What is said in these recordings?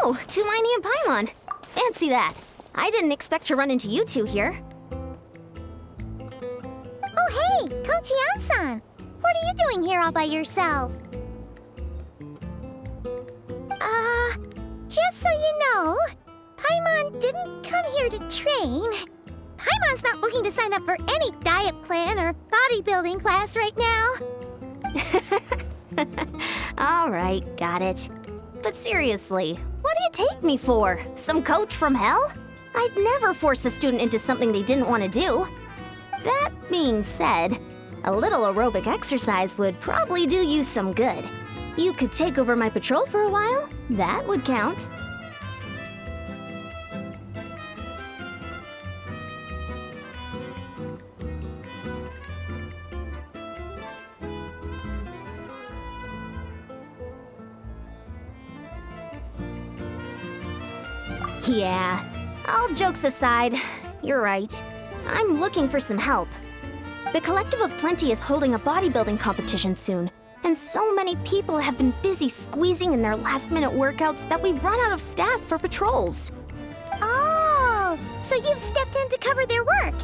Oh, Tulani and Paimon. Fancy that. I didn't expect to run into you two here. Oh hey, Kochi-san! What are you doing here all by yourself? Just so you know, Paimon didn't come here to train. Paimon's not looking to sign up for any diet plan or bodybuilding class right now. Alright, got it. But seriously, what do you take me for? Some coach from hell? I'd never force a student into something they didn't want to do. That being said, a little aerobic exercise would probably do you some good. You could take over my patrol for a while. That would count. Yeah, all jokes aside, you're right. I'm looking for some help. The Collective of Plenty is holding a bodybuilding competition soon, and so many people have been busy squeezing in their last-minute workouts that we've run out of staff for patrols. Oh, so you've stepped in to cover their work.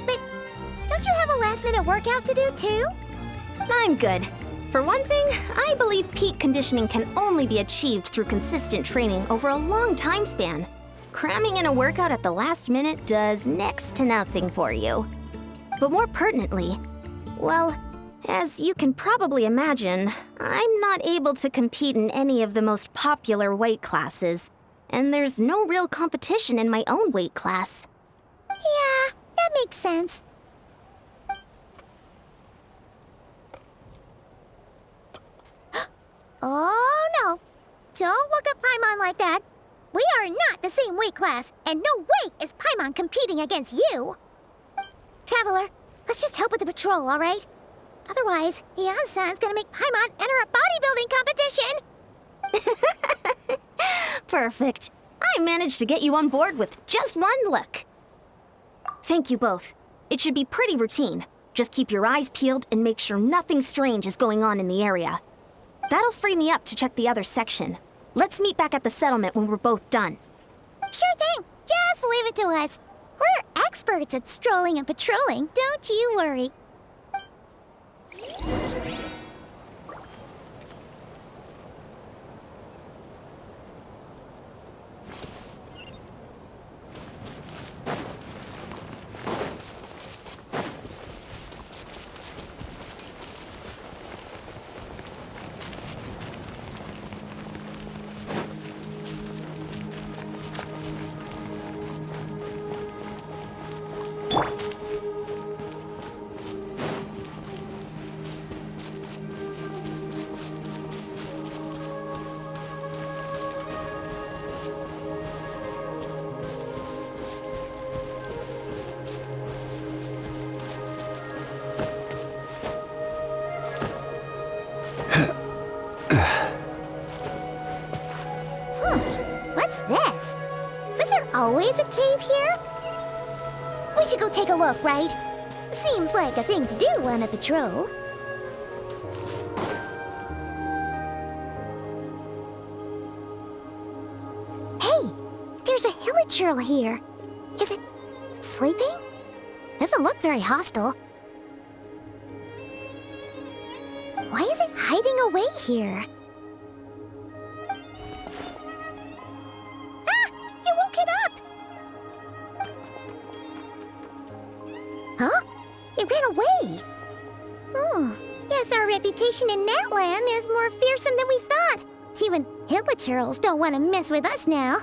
But don't you have a last-minute workout to do too? I'm good. For one thing, I believe peak conditioning can only be achieved through consistent training over a long time span. Cramming in a workout at the last minute does next to nothing for you. But more pertinently, well, as you can probably imagine, I'm not able to compete in any of the most popular weight classes, and there's no real competition in my own weight class. Yeah, that makes sense. Oh no! Don't look at Paimon like that. We are not the same weight class, and no way is Paimon competing against you. Traveler, let's just help with the patrol, all right? Otherwise, Yan-san's gonna make Paimon enter a bodybuilding competition. Perfect. I managed to get you on board with just one look. Thank you both. It should be pretty routine. Just keep your eyes peeled and make sure nothing strange is going on in the area. That'll free me up to check the other section. Let's meet back at the settlement when we're both done. Sure thing. Just leave it to us. We're experts at strolling and patrolling, don't you worry. What's this? Was there always a cave here? We should go take a look, right? Seems like a thing to do on a patrol. Hey, there's a hilichurl here. Is it sleeping? Doesn't look very hostile. Why is it hiding away here? Ah! You woke it up! Huh? It ran away! Guess our reputation in that land is more fearsome than we thought. Even hilichurls don't want to mess with us now.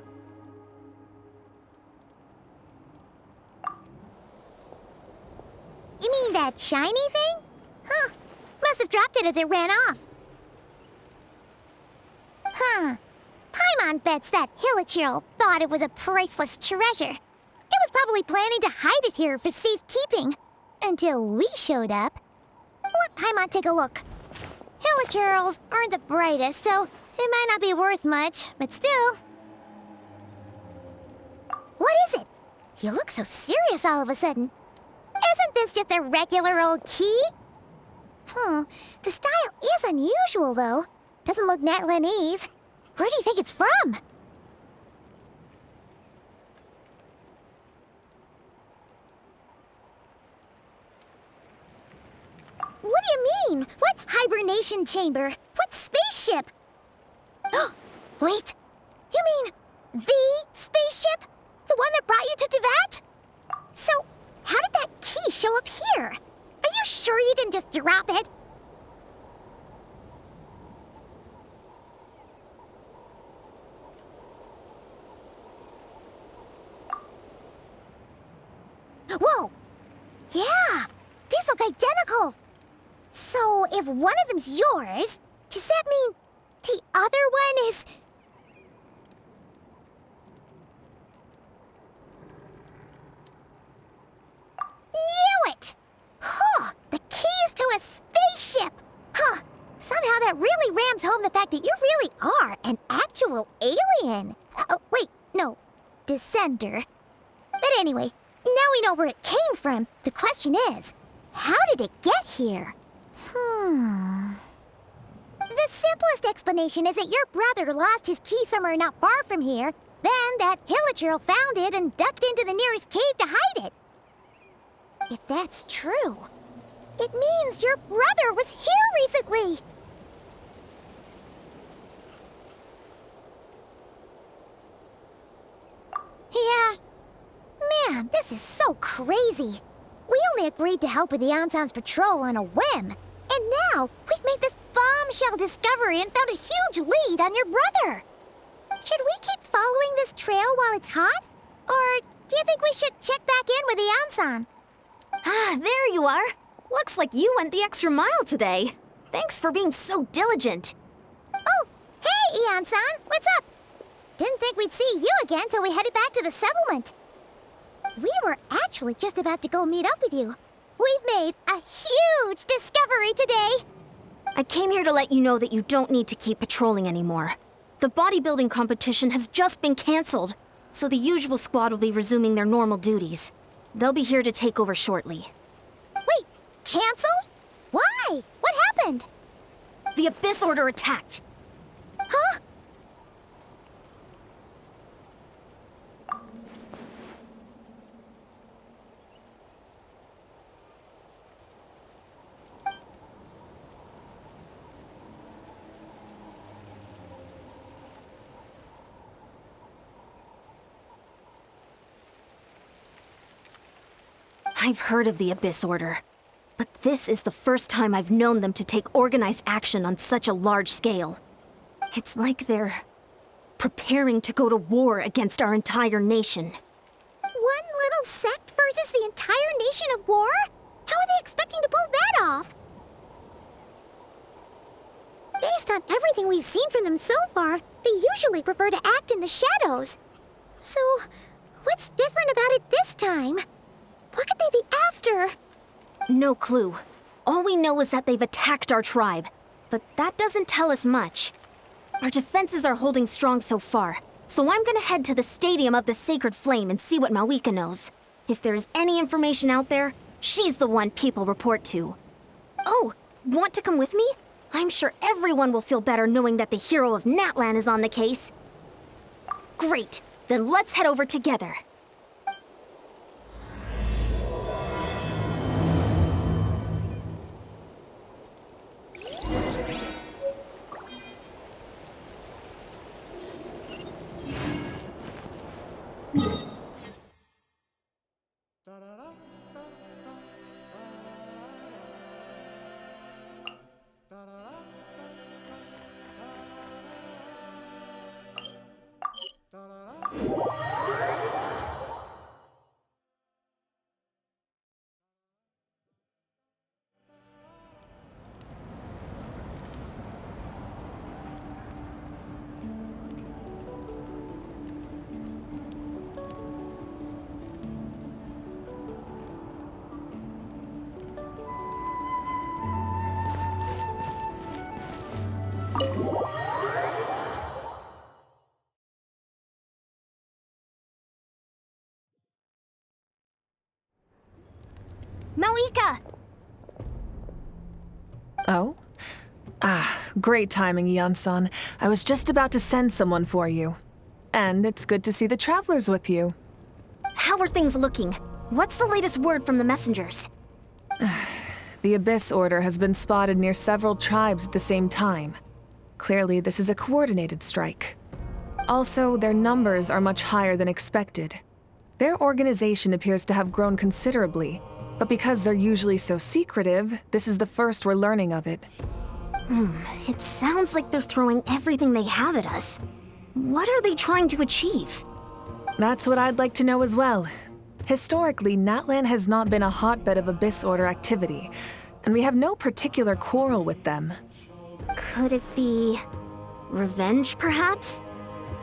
You mean that shiny thing? Huh. Must have dropped it as it ran off. Huh. Paimon bets that hilichurl thought it was a priceless treasure. It was probably planning to hide it here for safekeeping. Until we showed up. Let Paimon take a look. Hilichurls aren't the brightest, so it might not be worth much, but still. What is it? You look so serious all of a sudden. Isn't this just a regular old key? The style is unusual, though. Doesn't look Natlanese. Where do you think it's from? explanation chamber? What spaceship? Wait, you mean the spaceship? The one that brought you to Tibet? So, how did that key show up here? Are you sure you didn't just drop it? Whoa! Yeah, these look identical. So, if one of them's yours, does that mean the other one is... Knew it! Huh, the keys to a spaceship! Huh, somehow that really rams home the fact that you really are an actual alien. Wait, no, descender. But anyway, now we know where it came from. The question is, how did it get here? The simplest explanation is that your brother lost his key somewhere not far from here, then that hilichurl found it and ducked into the nearest cave to hide it. If that's true, it means your brother was here recently. Yeah. Man, this is so crazy. We only agreed to help with the Anson's patrol on a whim. And now, we've made this bombshell discovery and found a huge lead on your brother. Should we keep following this trail while it's hot? Or do you think we should check back in with the Anson? Ah, there you are. Looks like you went the extra mile today. Thanks for being so diligent. Oh, hey, Anson, what's up? Didn't think we'd see you again till we headed back to the settlement. We were actually just about to go meet up with you. We've made a huge discovery today! I came here to let you know that you don't need to keep patrolling anymore. The bodybuilding competition has just been cancelled, so the usual squad will be resuming their normal duties. They'll be here to take over shortly. Wait, cancelled? Why? What happened? The Abyss Order attacked. Huh? I've heard of the Abyss Order, but this is the first time I've known them to take organized action on such a large scale. It's like they're preparing to go to war against our entire nation. One little sect versus the entire nation of war? How are they expecting to pull that off? Based on everything we've seen from them so far, they usually prefer to act in the shadows. So, what's different about it this time? What could they be after? No clue. All we know is that they've attacked our tribe, but that doesn't tell us much. Our defenses are holding strong so far, so I'm gonna head to the Stadium of the Sacred Flame and see what Mawika knows. If there's any information out there, she's the one people report to. Oh, want to come with me? I'm sure everyone will feel better knowing that the hero of Natlan is on the case. Great, then let's head over together. Mawika! Oh? Ah, great timing, Ian-san. I was just about to send someone for you. And it's good to see the travelers with you. How are things looking? What's the latest word from the messengers? The Abyss Order has been spotted near several tribes at the same time. Clearly, this is a coordinated strike. Also, their numbers are much higher than expected. Their organization appears to have grown considerably, but because they're usually so secretive, this is the first we're learning of it. It sounds like they're throwing everything they have at us. What are they trying to achieve? That's what I'd like to know as well. Historically, Natlan has not been a hotbed of Abyss Order activity, and we have no particular quarrel with them. Could it be revenge, perhaps?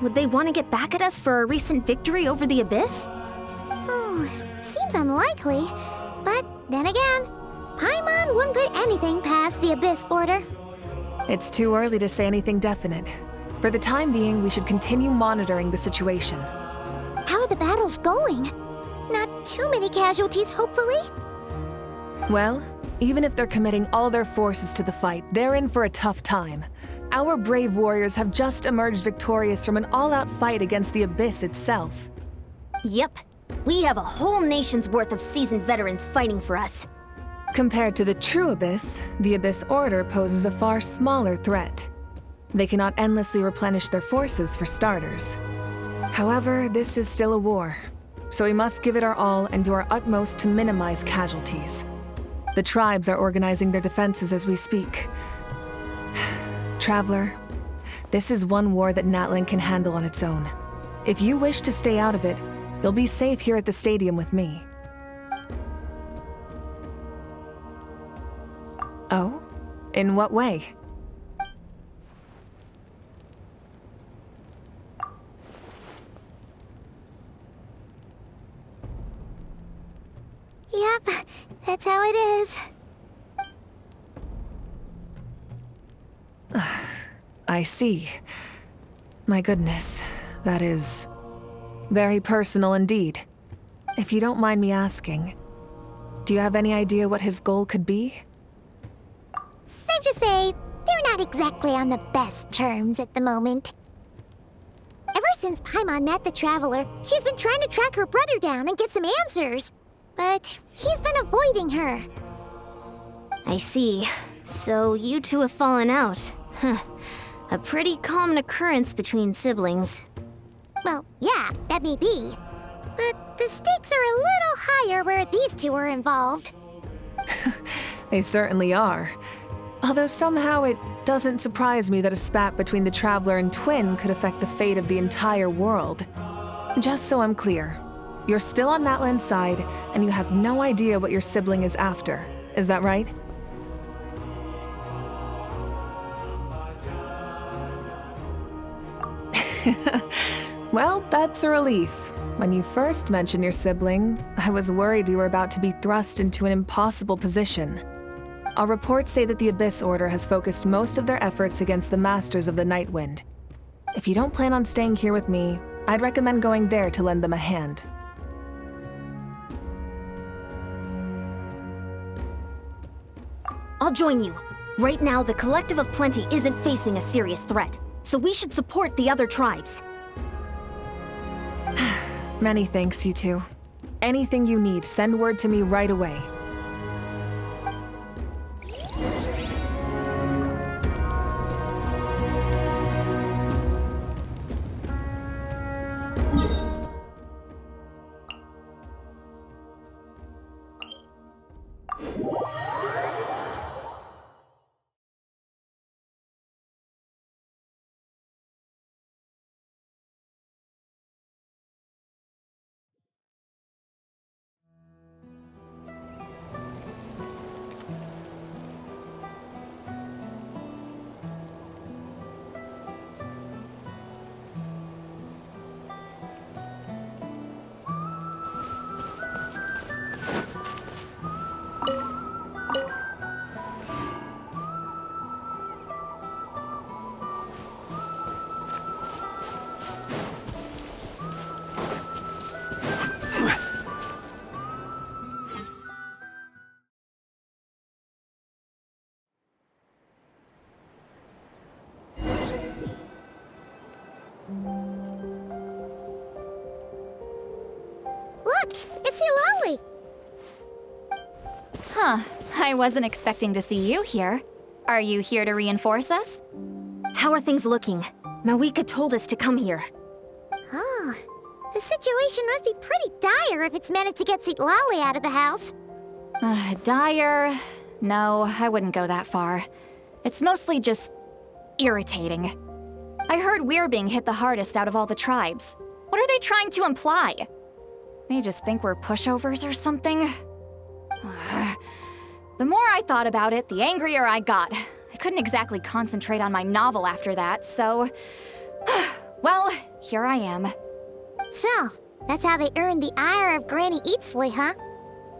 Would they want to get back at us for our recent victory over the Abyss? Seems unlikely. But then again, Paimon wouldn't put anything past the Abyss Order. It's too early to say anything definite. For the time being, we should continue monitoring the situation. How are the battles going? Not too many casualties, hopefully? Well, even if they're committing all their forces to the fight, they're in for a tough time. Our brave warriors have just emerged victorious from an all-out fight against the Abyss itself. Yep. We have a whole nation's worth of seasoned veterans fighting for us. Compared to the true Abyss, the Abyss Order poses a far smaller threat. They cannot endlessly replenish their forces for starters. However, this is still a war, so we must give it our all and do our utmost to minimize casualties. The tribes are organizing their defenses as we speak. Traveler, this is one war that Natlan can handle on its own. If you wish to stay out of it, you'll be safe here at the stadium with me. Oh? In what way? Yep, that's how it is. I see. My goodness, that is very personal indeed. If you don't mind me asking, do you have any idea what his goal could be? Safe to say, they're not exactly on the best terms at the moment. Ever since Paimon met the Traveler, she's been trying to track her brother down and get some answers. But he's been avoiding her. I see. So you two have fallen out. A pretty common occurrence between siblings. Well, yeah, that may be. But the stakes are a little higher where these two are involved. They certainly are. Although somehow it doesn't surprise me that a spat between the Traveler and Twin could affect the fate of the entire world. Just so I'm clear, you're still on Natlan's side, and you have no idea what your sibling is after. Is that right? Well, that's a relief. When you first mentioned your sibling, I was worried we were about to be thrust into an impossible position. Our reports say that the Abyss Order has focused most of their efforts against the Masters of the Nightwind. If you don't plan on staying here with me, I'd recommend going there to lend them a hand. I'll join you. Right now, the Collective of Plenty isn't facing a serious threat, so we should support the other tribes. Many thanks, you two. Anything you need, send word to me right away. Look, it's Eulalie. I wasn't expecting to see you here. Are you here to reinforce us? How are things looking? Mawika told us to come here. Oh, the situation must be pretty dire if it's managed to get Lolly out of the house. Dire? No, I wouldn't go that far. It's mostly just irritating. I heard we're being hit the hardest out of all the tribes. What are they trying to imply? They just think we're pushovers or something? The more I thought about it, the angrier I got. I couldn't exactly concentrate on my novel after that, so... well, here I am. So, that's how they earned the ire of Granny Eatsley, huh?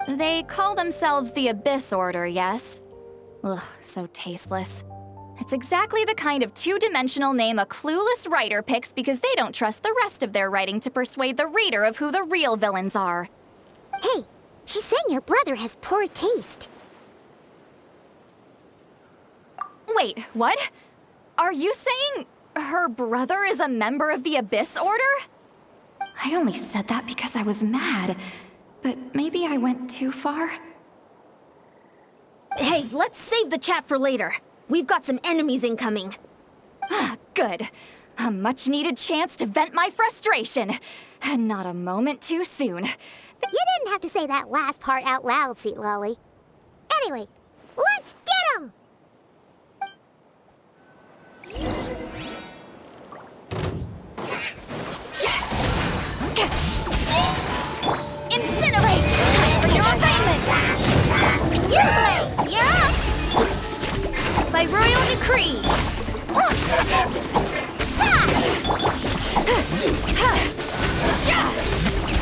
They call themselves the Abyss Order, yes? Ugh, so tasteless. It's exactly the kind of two-dimensional name a clueless writer picks because they don't trust the rest of their writing to persuade the reader of who the real villains are. Hey, she's saying your brother has poor taste. Wait, what? Are you saying her brother is a member of the Abyss Order? I only said that because I was mad, but maybe I went too far. Hey, let's save the chat for later. We've got some enemies incoming. Good. A much-needed chance to vent my frustration. Not a moment too soon. You didn't have to say that last part out loud, Sweet Lolly. Anyway, let's get 'em! Incinerate! Time for your assignment! Usually, you're up! By royal decree!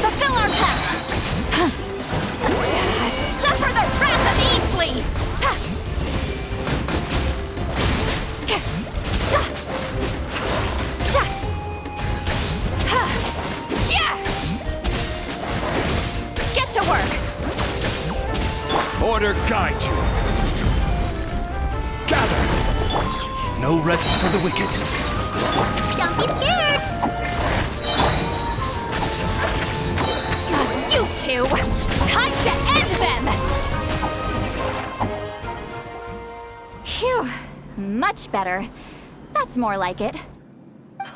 Fulfill our pact! Suffer the wrath of Eatsley! Get to work! Order guide you! Gather! No rest for the wicked. Don't be scared! You two! Time to end them! Phew. Much better. That's more like it.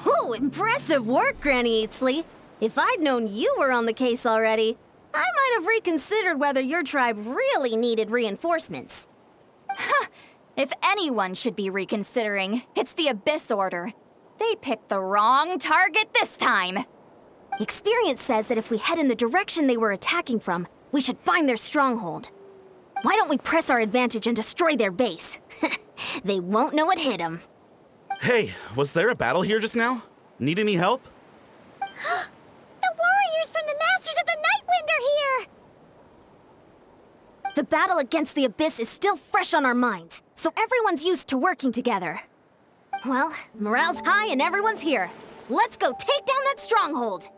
Oh, impressive work, Granny Eatsley. If I'd known you were on the case already, I might have reconsidered whether your tribe really needed reinforcements. If anyone should be reconsidering, it's the Abyss Order. They picked the wrong target this time. Experience says that if we head in the direction they were attacking from, we should find their stronghold. Why don't we press our advantage and destroy their base? They won't know what hit them. Hey, was there a battle here just now? Need any help? The warriors from the Masters of the Nightwind are here! The battle against the Abyss is still fresh on our minds, so everyone's used to working together. Well, morale's high and everyone's here. Let's go take down that stronghold!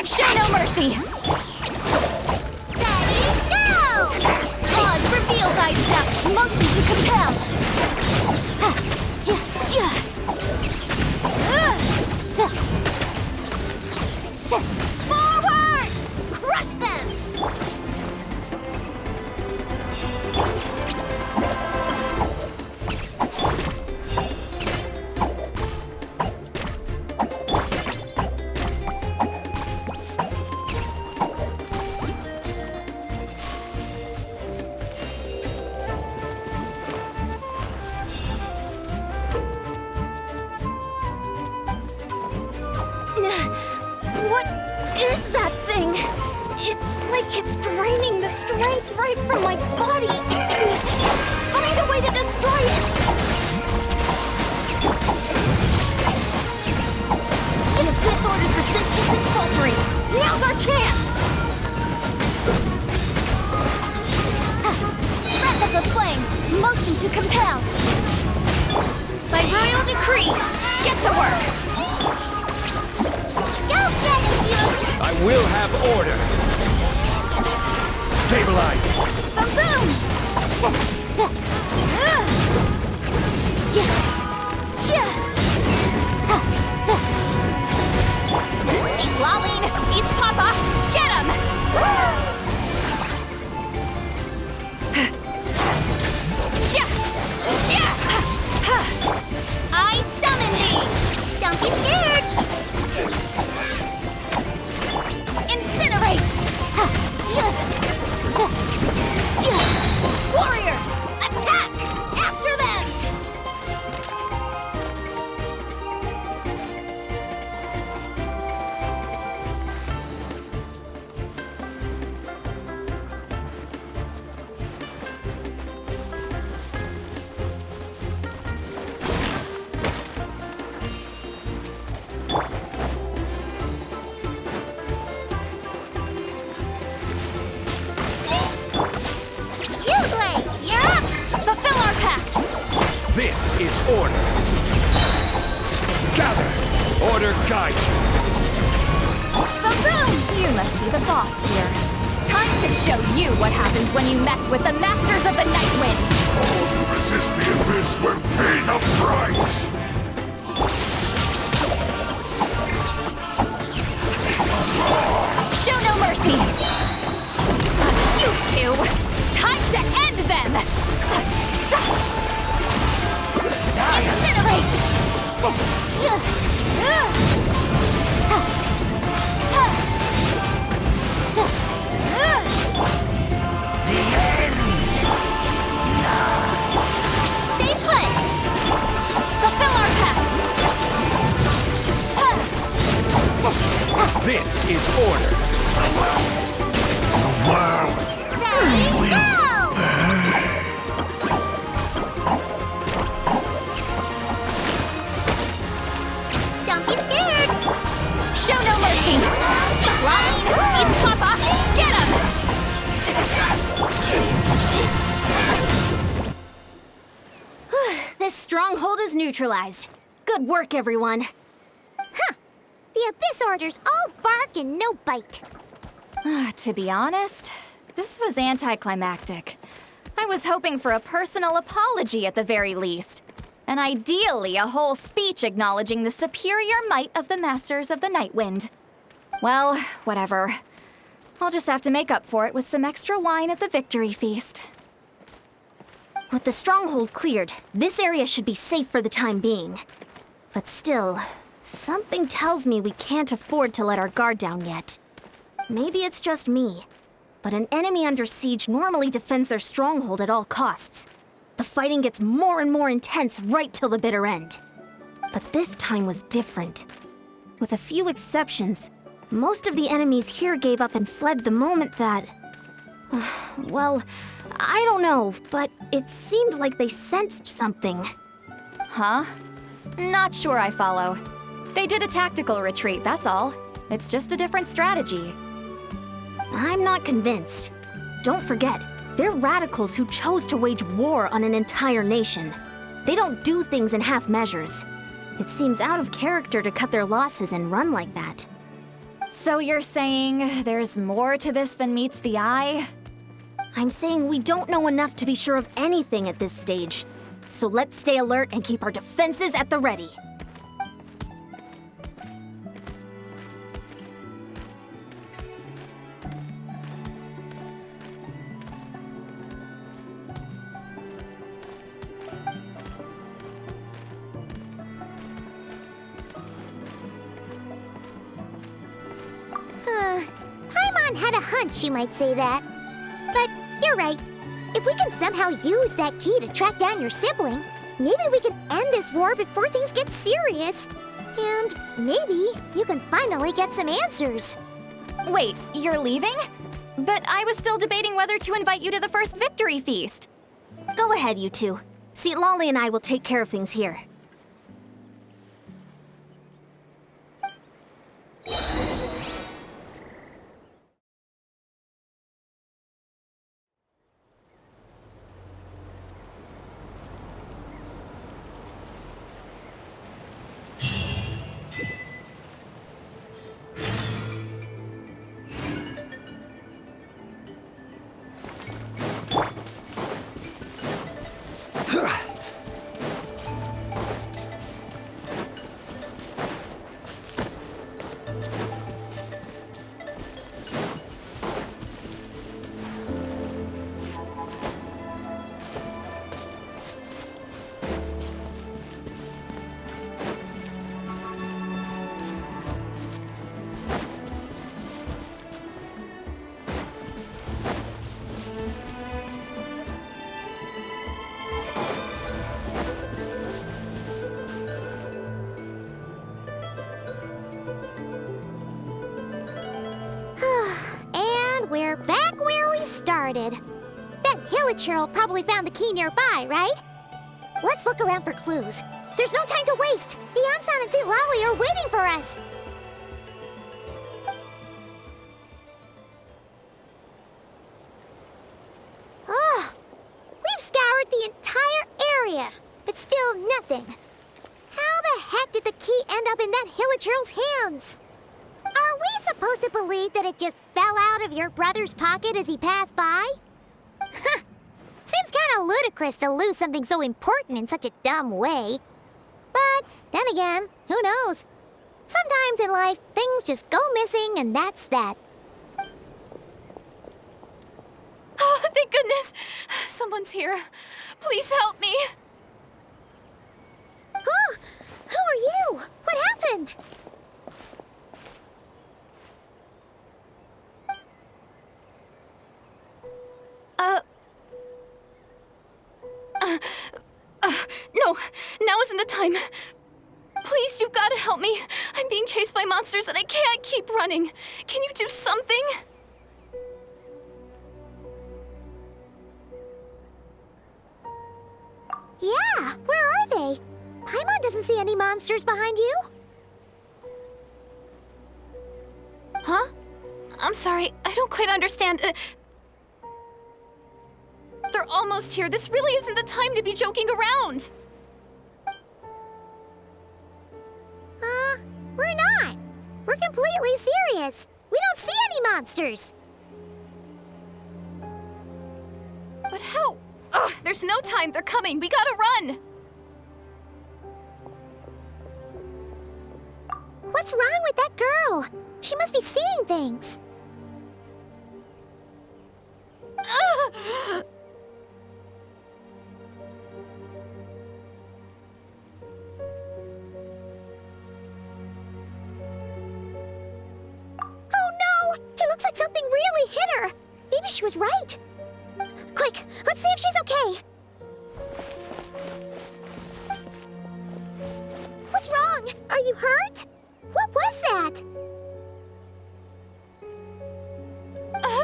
Show no mercy! Ready, go! Laws reveal thyself! Motion to compel! Forward! Crush them! What is that thing? It's like it's draining the strength right from my body. Find a way to destroy it! The Abyss Order's resistance is faltering. Now's our chance! Breath of the flame! Motion to compel! By royal decree! Get to work! I will have order. Stabilize. Boom! Eat Laline! Eat Papa! Get him! be scared! Incinerate! Warriors, attack! After them! This is order. Gather. Order guide you. Ba-boom! You must be the boss here. Time to show you what happens when you mess with the Masters of the Night Wind. All who resist the abyss will pay the price! Show no mercy! You two! Time to end them! Incinerate! Stay put! Fulfill our pact! This is order. The world Ready, go! Don't be scared! Show no mercy! Line! Eat Papa! Get him! This stronghold is neutralized. Good work, everyone. The Abyss Order's all bark and no bite. To be honest, this was anticlimactic. I was hoping for a personal apology at the very least. And ideally, a whole speech acknowledging the superior might of the Masters of the Night Wind. Well, whatever. I'll just have to make up for it with some extra wine at the victory feast. With the stronghold cleared, this area should be safe for the time being. But still, something tells me we can't afford to let our guard down yet. Maybe it's just me, but an enemy under siege normally defends their stronghold at all costs. The fighting gets more and more intense right till the bitter end. But this time was different. With a few exceptions, most of the enemies here gave up and fled the moment that... well, I don't know, but it seemed like they sensed something. Huh? Not sure I follow. They did a tactical retreat, that's all. It's just a different strategy. I'm not convinced. Don't forget, they're radicals who chose to wage war on an entire nation. They don't do things in half measures. It seems out of character to cut their losses and run like that. So you're saying there's more to this than meets the eye? I'm saying we don't know enough to be sure of anything at this stage. So let's stay alert and keep our defenses at the ready. Paimon had a hunch you might say that. But you're right. If we can somehow use that key to track down your sibling, maybe we can end this war before things get serious. And maybe you can finally get some answers. Wait, you're leaving? But I was still debating whether to invite you to the first victory feast. Go ahead, you two. See, Lolly and I will take care of things here. started. That Hilichurl probably found the key nearby, right? Let's look around for clues. There's no time to waste. Beyonsan and Lally are waiting for us. Ugh. We've scoured the entire area, but still nothing. How the heck did the key end up in that Hilichurl's hands? Are we supposed to believe that it just fell out of your brother's pocket as he passed by? Huh. Seems kinda ludicrous to lose something so important in such a dumb way. But then again, who knows? Sometimes in life, things just go missing and that's that. Oh, thank goodness! Someone's here. Please help me! Oh, who are you? What happened? No, now isn't the time. Please, you've got to help me. I'm being chased by monsters and I can't keep running. Can you do something? Yeah, where are they? Paimon doesn't see any monsters behind you. Huh? I'm sorry, I don't quite understand. They're almost here. This really isn't the time to be joking around. We're not. We're completely serious. We don't see any monsters. But how? Ugh, there's no time. They're coming. We gotta run. What's wrong with that girl? She must be seeing things. Ugh. Oh no! It looks like something really hit her. Maybe she was right. Quick, let's see if she's okay. What's wrong? Are you hurt? What was that?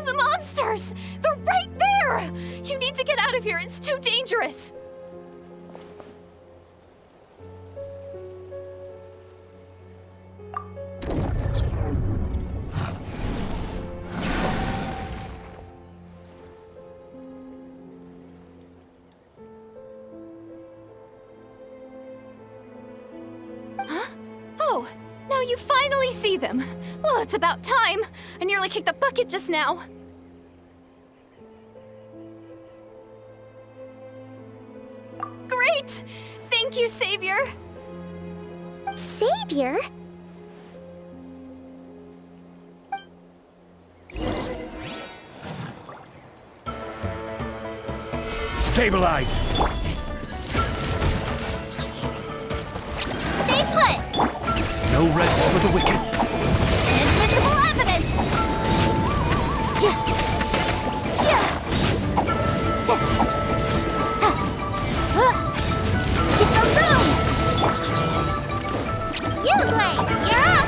The monsters! They're right there! You need to get out of here. It's too dangerous. Huh? Oh, now you finally see them. Well, it's about time. I nearly kicked the bucket just now. Great! Thank you, Savior! Savior? Stabilize! Stay put! No rest for the wicked. Invisible evidence! You, Glade, you're up!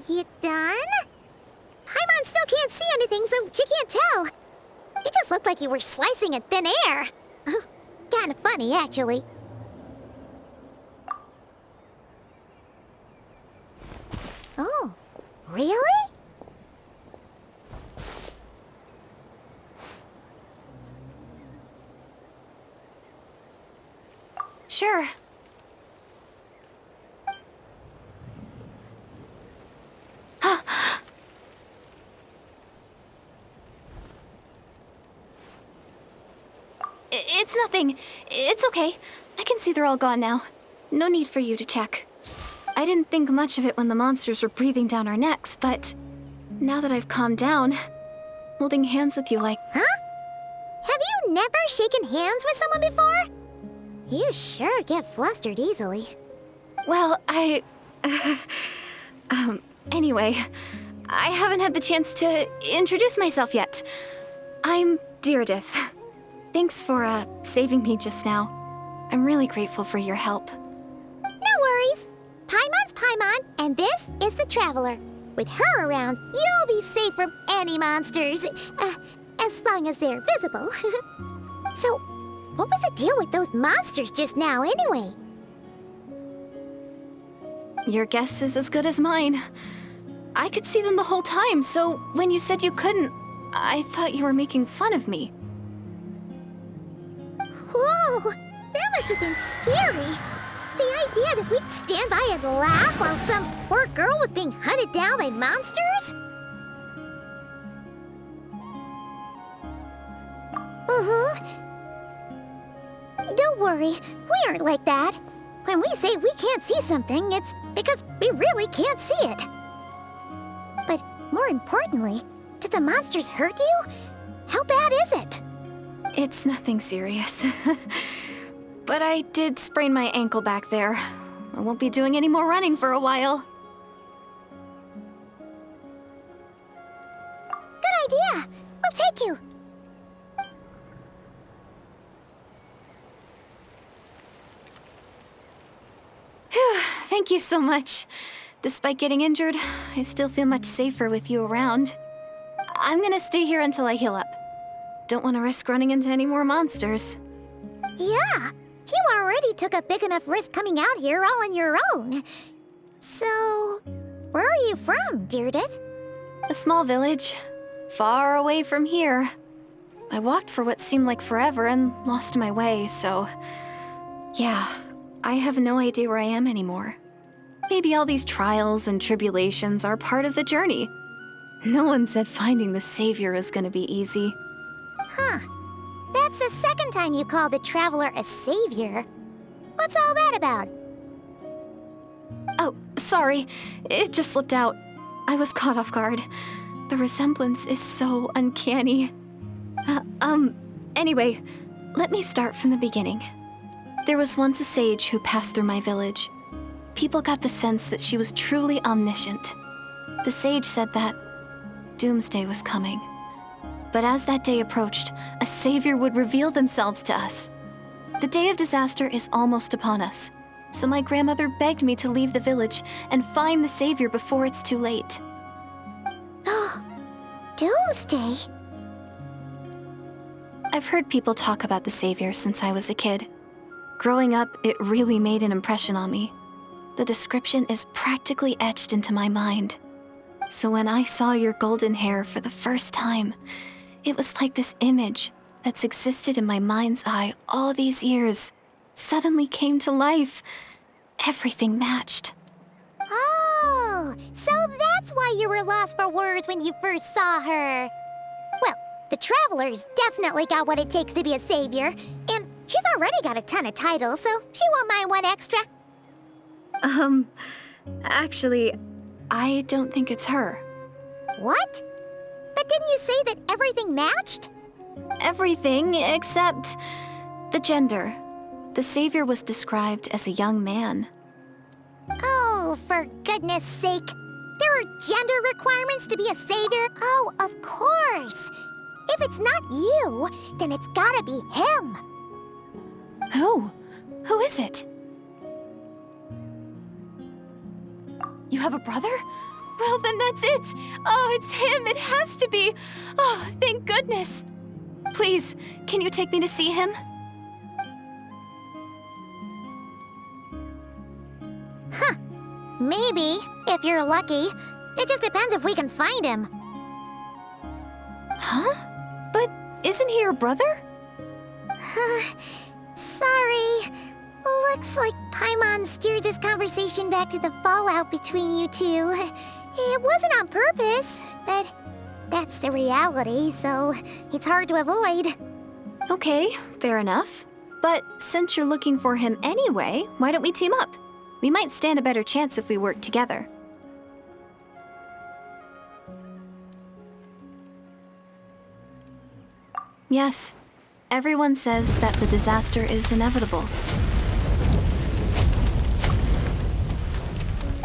You done? Paimon still can't see anything, so she can't tell. It just looked like you were slicing in thin air. Kinda funny, actually. Oh, really? Sure. It's nothing. It's okay. I can see they're all gone now. No need for you to check. I didn't think much of it when the monsters were breathing down our necks, but now that I've calmed down, holding hands with you like... Huh? Have you never shaken hands with someone before? You sure get flustered easily. Well, anyway, I haven't had the chance to introduce myself yet. I'm Deirdith. Thanks for, saving me just now. I'm really grateful for your help. No worries. Paimon's Paimon, and this is the Traveler. With her around, you'll be safe from any monsters. As long as they're visible. So, what was the deal with those monsters just now, anyway? Your guess is as good as mine. I could see them the whole time, so when you said you couldn't, I thought you were making fun of me. Whoa! That must have been scary. The idea that we'd stand by and laugh while some poor girl was being hunted down by monsters? Don't worry, we aren't like that. When we say we can't see something, it's because we really can't see it. But more importantly, did the monsters hurt you? How bad is it? It's nothing serious. But I did sprain my ankle back there. I won't be doing any more running for a while. Good idea! We'll take you! Thank you so much. Despite getting injured, I still feel much safer with you around. I'm gonna stay here until I heal up. Don't want to risk running into any more monsters. Yeah, you already took a big enough risk coming out here all on your own. So, where are you from, Deirdith? A small village, far away from here. I walked for what seemed like forever and lost my way, so... yeah, I have no idea where I am anymore. Maybe all these trials and tribulations are part of the journey. No one said finding the Savior is gonna be easy. Huh. That's the second time you called the Traveler a savior. What's all that about? Oh, sorry. It just slipped out. I was caught off guard. The resemblance is so uncanny. Anyway, let me start from the beginning. There was once a sage who passed through my village. People got the sense that she was truly omniscient. The sage said that doomsday was coming. But as that day approached, a savior would reveal themselves to us. The day of disaster is almost upon us, so my grandmother begged me to leave the village and find the savior before it's too late. Doomsday? I've heard people talk about the savior since I was a kid. Growing up, it really made an impression on me. The description is practically etched into my mind. So when I saw your golden hair for the first time, it was like this image that's existed in my mind's eye all these years suddenly came to life. Everything matched. Oh, so that's why you were lost for words when you first saw her. Well, the Traveler's definitely got what it takes to be a savior, and she's already got a ton of titles, so she won't mind one extra. Actually, I don't think it's her. What? But didn't you say that everything matched? Everything except the gender. The savior was described as a young man. Oh, for goodness sake. There are gender requirements to be a savior? Oh, of course. If it's not you, then it's gotta be him. Who? Who is it? You have a brother? Well, then that's it. Oh, it's him. It has to be. Oh, thank goodness. Please, can you take me to see him? Huh. Maybe, if you're lucky. It just depends if we can find him. Huh? But isn't he your brother? Sorry. Looks like Paimon steered this conversation back to the fallout between you two. It wasn't on purpose, but that's the reality, so it's hard to avoid. Okay, fair enough. But since you're looking for him anyway, why don't we team up? We might stand a better chance if we work together. Yes, everyone says that the disaster is inevitable.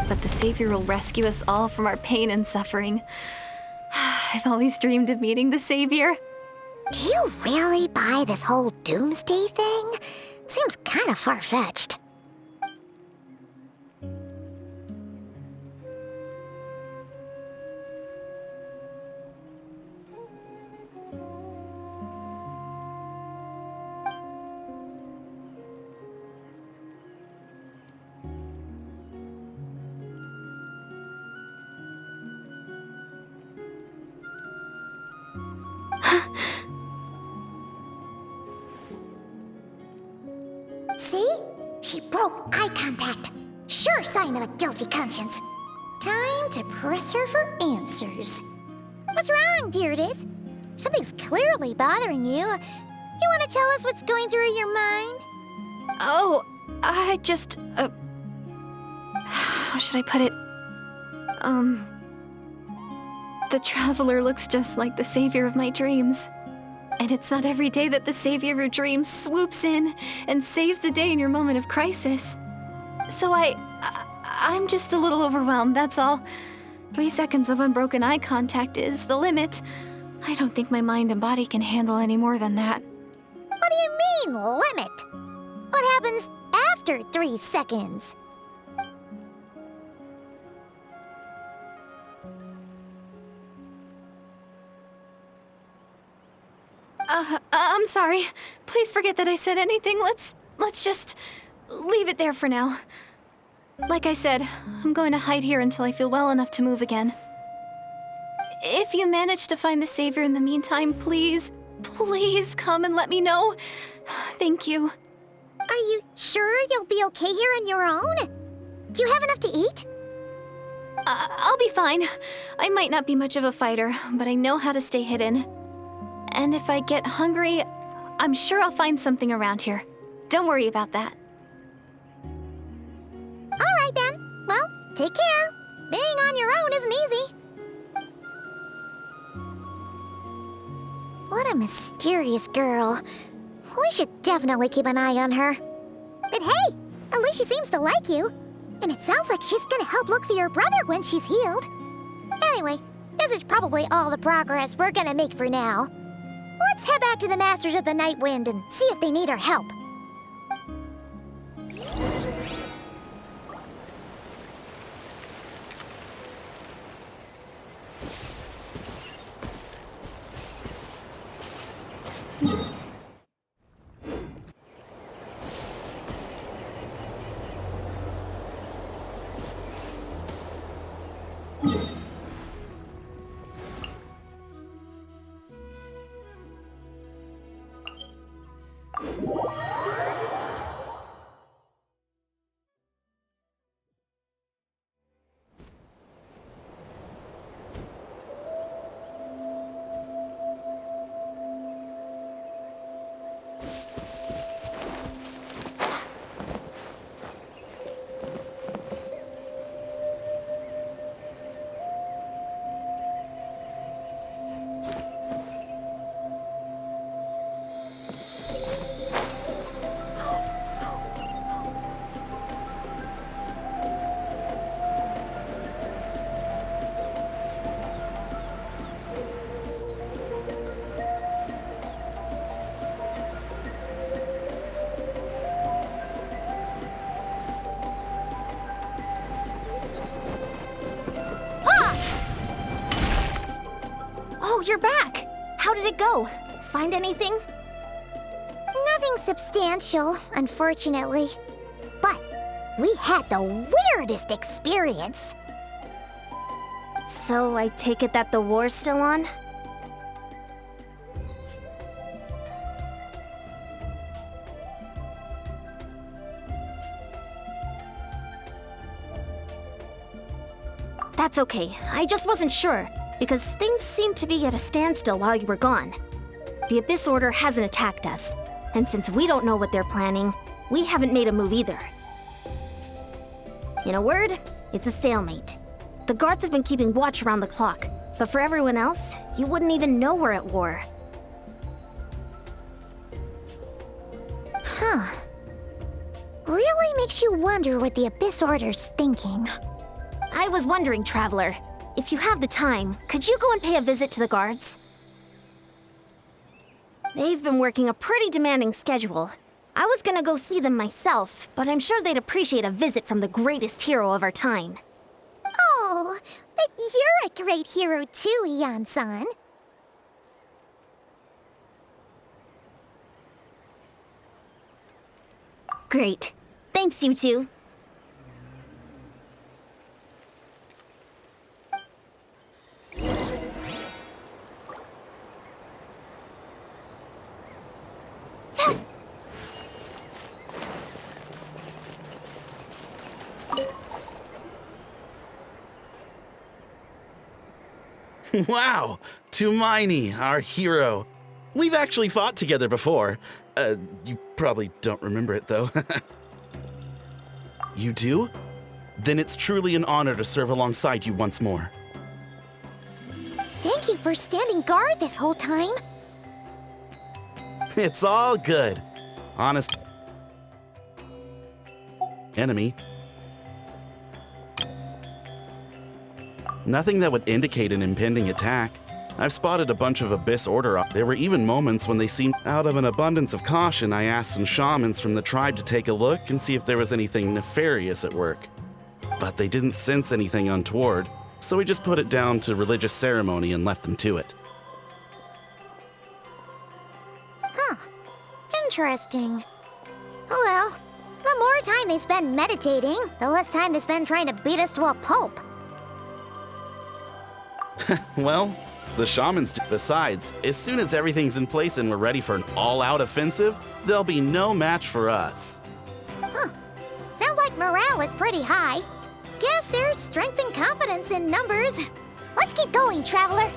But the Savior will rescue us all from our pain and suffering. I've always dreamed of meeting the Savior. Do you really buy this whole doomsday thing? Seems kind of far-fetched. See? She broke eye contact. Sure sign of a guilty conscience. Time to press her for answers. What's wrong, Deirdis? Something's clearly bothering you. You want to tell us what's going through your mind? Oh, I just, how should I put it? The Traveler looks just like the savior of my dreams. And it's not every day that the savior of your dreams swoops in and saves the day in your moment of crisis. So I'm just a little overwhelmed, that's all. 3 seconds of unbroken eye contact is the limit. I don't think my mind and body can handle any more than that. What do you mean, limit? What happens after 3 seconds? I'm sorry. Please forget that I said anything. Let's just leave it there for now. Like I said, I'm going to hide here until I feel well enough to move again. If you manage to find the savior in the meantime, please come and let me know. Thank you. Are you sure you'll be okay here on your own? Do you have enough to eat? I'll be fine. I might not be much of a fighter, but I know how to stay hidden. And if I get hungry, I'm sure I'll find something around here. Don't worry about that. All right then. Well, take care. Being on your own isn't easy. What a mysterious girl. We should definitely keep an eye on her. But hey, at least she seems to like you. And it sounds like she's gonna help look for your brother when she's healed. Anyway, this is probably all the progress we're gonna make for now. Let's head back to the Masters of the Night Wind and see if they need our help. Oh, you're back! How did it go? Find anything? Nothing substantial, unfortunately. But we had the weirdest experience. So I take it that the war's still on? That's okay. I just wasn't sure, because things seemed to be at a standstill while you were gone. The Abyss Order hasn't attacked us, and since we don't know what they're planning, we haven't made a move either. In a word, it's a stalemate. The guards have been keeping watch around the clock, but for everyone else, you wouldn't even know we're at war. Huh. Really makes you wonder what the Abyss Order's thinking. I was wondering, Traveler, if you have the time, could you go and pay a visit to the guards? They've been working a pretty demanding schedule. I was gonna go see them myself, but I'm sure they'd appreciate a visit from the greatest hero of our time. Oh, but you're a great hero too, Ian-san. Great. Thanks, you two. Wow, Tumaini, our hero. We've actually fought together before. You probably don't remember it, though. You do? Then it's truly an honor to serve alongside you once more. Thank you for standing guard this whole time. It's all good. Honest. Enemy. Nothing that would indicate an impending attack. I've spotted a bunch of Abyss Order up. There were even moments when they seemed out of an abundance of caution. I asked some shamans from the tribe to take a look and see if there was anything nefarious at work. But they didn't sense anything untoward, so we just put it down to religious ceremony and left them to it. Huh. Interesting. Oh well, the more time they spend meditating, the less time they spend trying to beat us to a pulp. Well, the shamans do. Besides, as soon as everything's in place and we're ready for an all-out offensive, there'll be no match for us. Huh. Sounds like morale is pretty high. Guess there's strength and confidence in numbers. Let's keep going, traveler.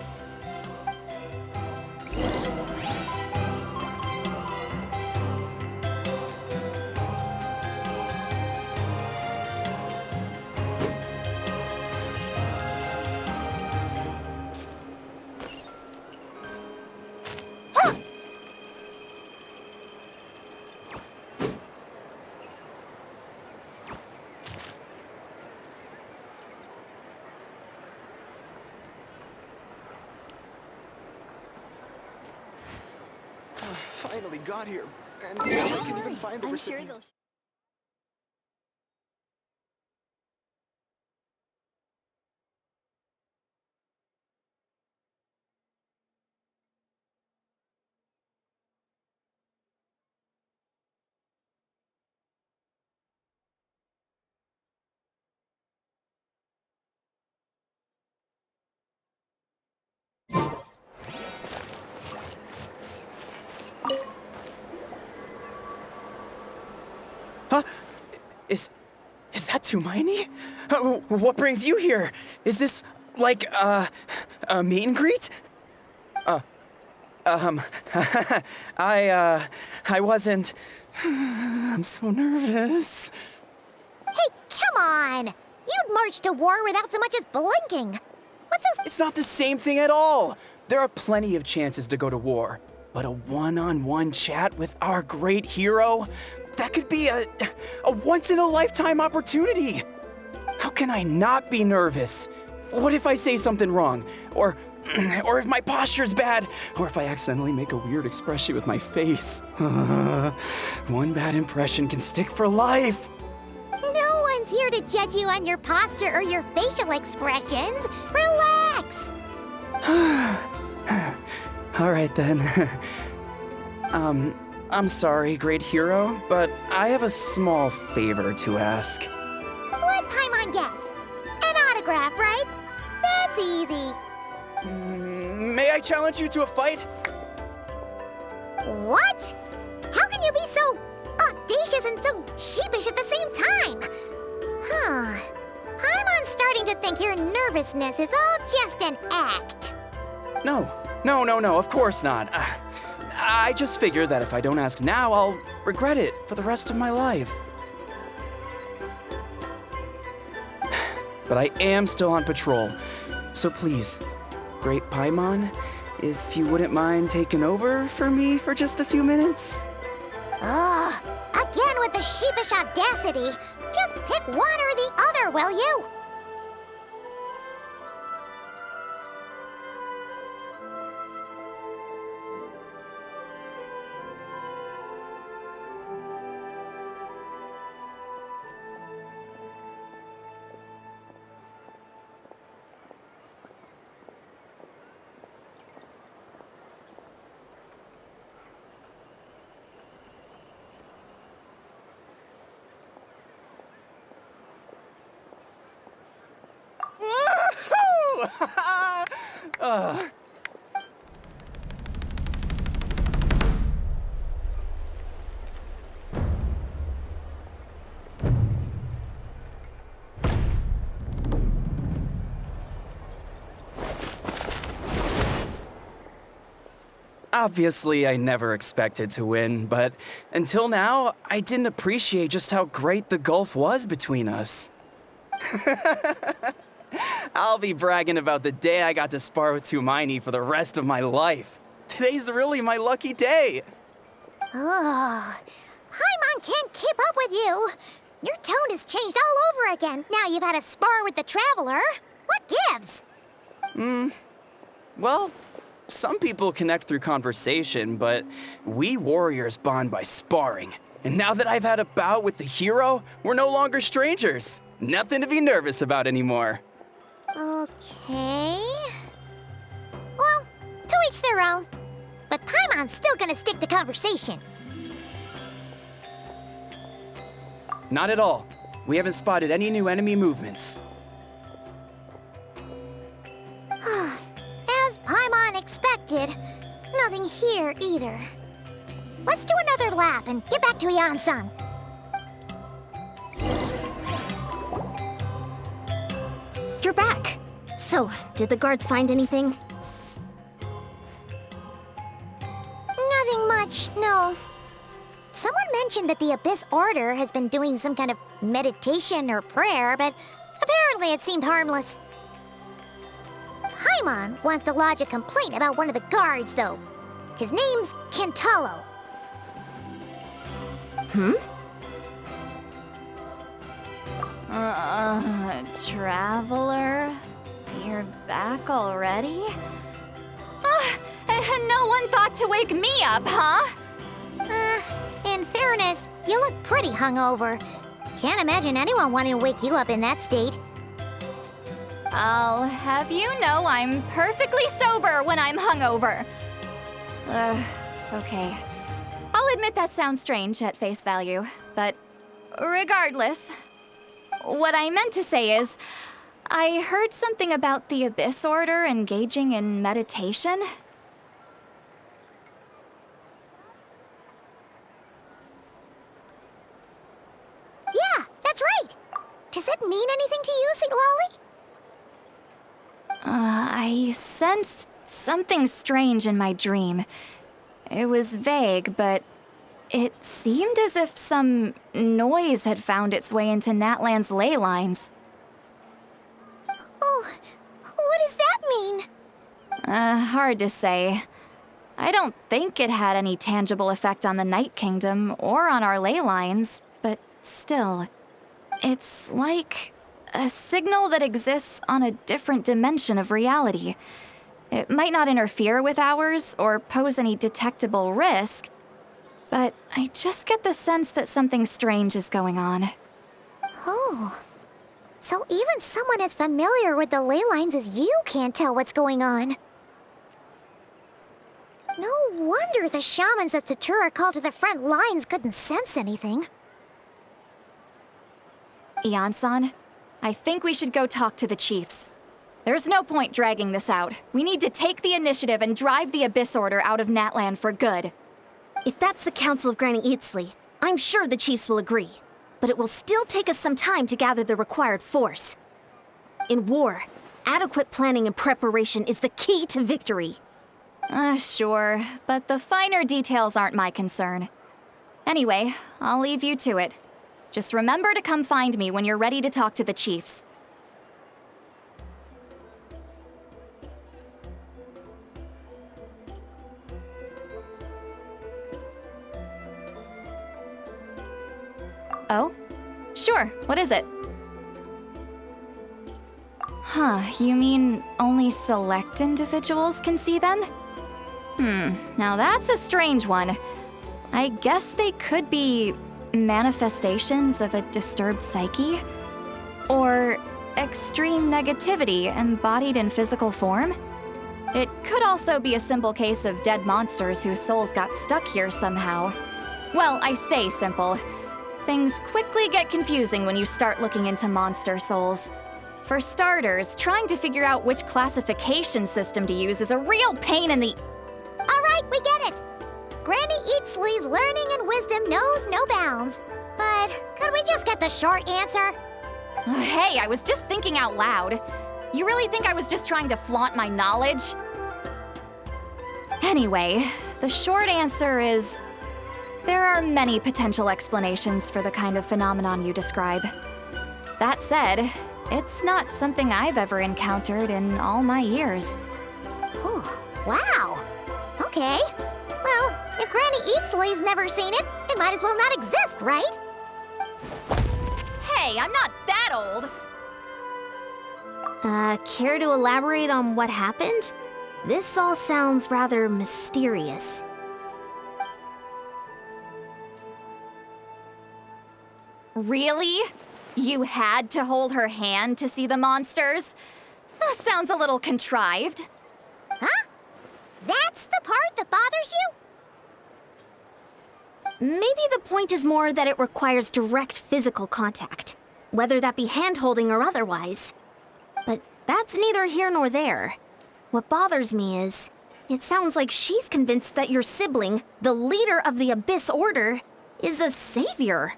Finally got here, and now I can even find the recipient. Huh? Is that Tumaini? What brings you here? Is this, like, a meet and greet? I wasn't... I'm so nervous. Hey, come on! You'd march to war without so much as blinking. What's so... It's not the same thing at all. There are plenty of chances to go to war. But a one-on-one chat with our great hero? That could be a once-in-a-lifetime opportunity. How can I not be nervous? What if I say something wrong? Or if my posture's bad? Or if I accidentally make a weird expression with my face? One bad impression can stick for life. No one's here to judge you on your posture or your facial expressions. Relax. All right then. I'm sorry, great hero, but I have a small favor to ask. Let Paimon guess. An autograph, right? That's easy. May I challenge you to a fight? What? How can you be so audacious and so sheepish at the same time? Huh. Paimon's starting to think your nervousness is all just an act. No, of course not. I just figured that if I don't ask now, I'll regret it for the rest of my life. But I am still on patrol, so please, Great Paimon, if you wouldn't mind taking over for me for just a few minutes? Ugh, again with the sheepish audacity. Just pick one or the other, will you? Obviously, I never expected to win, but until now, I didn't appreciate just how great the gulf was between us. I'll be bragging about the day I got to spar with Hermione for the rest of my life. Today's really my lucky day. Oh, Paimon can't keep up with you. Your tone has changed all over again. Now you've had a spar with the Traveler. What gives? Well, some people connect through conversation, but we warriors bond by sparring. And now that I've had a bout with the hero, we're no longer strangers. Nothing to be nervous about anymore. Okay. Well, to each their own. But Paimon's still gonna stick to conversation. Not at all. We haven't spotted any new enemy movements. As Paimon expected, nothing here either. Let's do another lap and get back to Yan-san. You're back. So, did the guards find anything? Nothing much, no. Someone mentioned that the Abyss Order has been doing some kind of meditation or prayer, but apparently it seemed harmless. Paimon wants to lodge a complaint about one of the guards, though. His name's Kentalo. Traveler? You're back already? And no one thought to wake me up, huh? In fairness, you look pretty hungover. Can't imagine anyone wanting to wake you up in that state. I'll have you know I'm perfectly sober when I'm hungover. Okay. I'll admit that sounds strange at face value, but regardless, what I meant to say is, I heard something about the Abyss Order engaging in meditation. Yeah, that's right. Does that mean anything to you, Lolly? I sensed something strange in my dream. It was vague, but it seemed as if some noise had found its way into Natlan's ley lines. Oh, what does that mean? Hard to say. I don't think it had any tangible effect on the Night Kingdom or on our ley lines, but still, it's like a signal that exists on a different dimension of reality. It might not interfere with ours or pose any detectable risk, but I just get the sense that something strange is going on. Oh. So even someone as familiar with the ley lines as you can't tell what's going on. No wonder the shamans that Satura called to the front lines couldn't sense anything. Yan-san, I think we should go talk to the chiefs. There's no point dragging this out. We need to take the initiative and drive the Abyss Order out of Natlan for good. If that's the Council of Granny Eatsley, I'm sure the chiefs will agree. But it will still take us some time to gather the required force. In war, adequate planning and preparation is the key to victory. Sure, but the finer details aren't my concern. Anyway, I'll leave you to it. Just remember to come find me when you're ready to talk to the chiefs. Oh? Sure, what is it? Huh, you mean only select individuals can see them? Now that's a strange one. I guess they could be manifestations of a disturbed psyche? Or extreme negativity embodied in physical form? It could also be a simple case of dead monsters whose souls got stuck here somehow. Well, I say simple. Things quickly get confusing when you start looking into monster souls. For starters, trying to figure out which classification system to use is a real pain in the... All right, we get it. Granny Eatsley's learning and wisdom knows no bounds. But could we just get the short answer? Hey, I was just thinking out loud. You really think I was just trying to flaunt my knowledge? Anyway, the short answer is there are many potential explanations for the kind of phenomenon you describe. That said, it's not something I've ever encountered in all my years. Whew, wow. Okay. Well, if Granny Eatsley's never seen it, it might as well not exist, right? Hey, I'm not that old! Care to elaborate on what happened? This all sounds rather mysterious. Really? You had to hold her hand to see the monsters? That sounds a little contrived. Huh? That's the part that bothers you? Maybe the point is more that it requires direct physical contact, whether that be hand-holding or otherwise. But that's neither here nor there. What bothers me is, it sounds like she's convinced that your sibling, the leader of the Abyss Order, is a savior.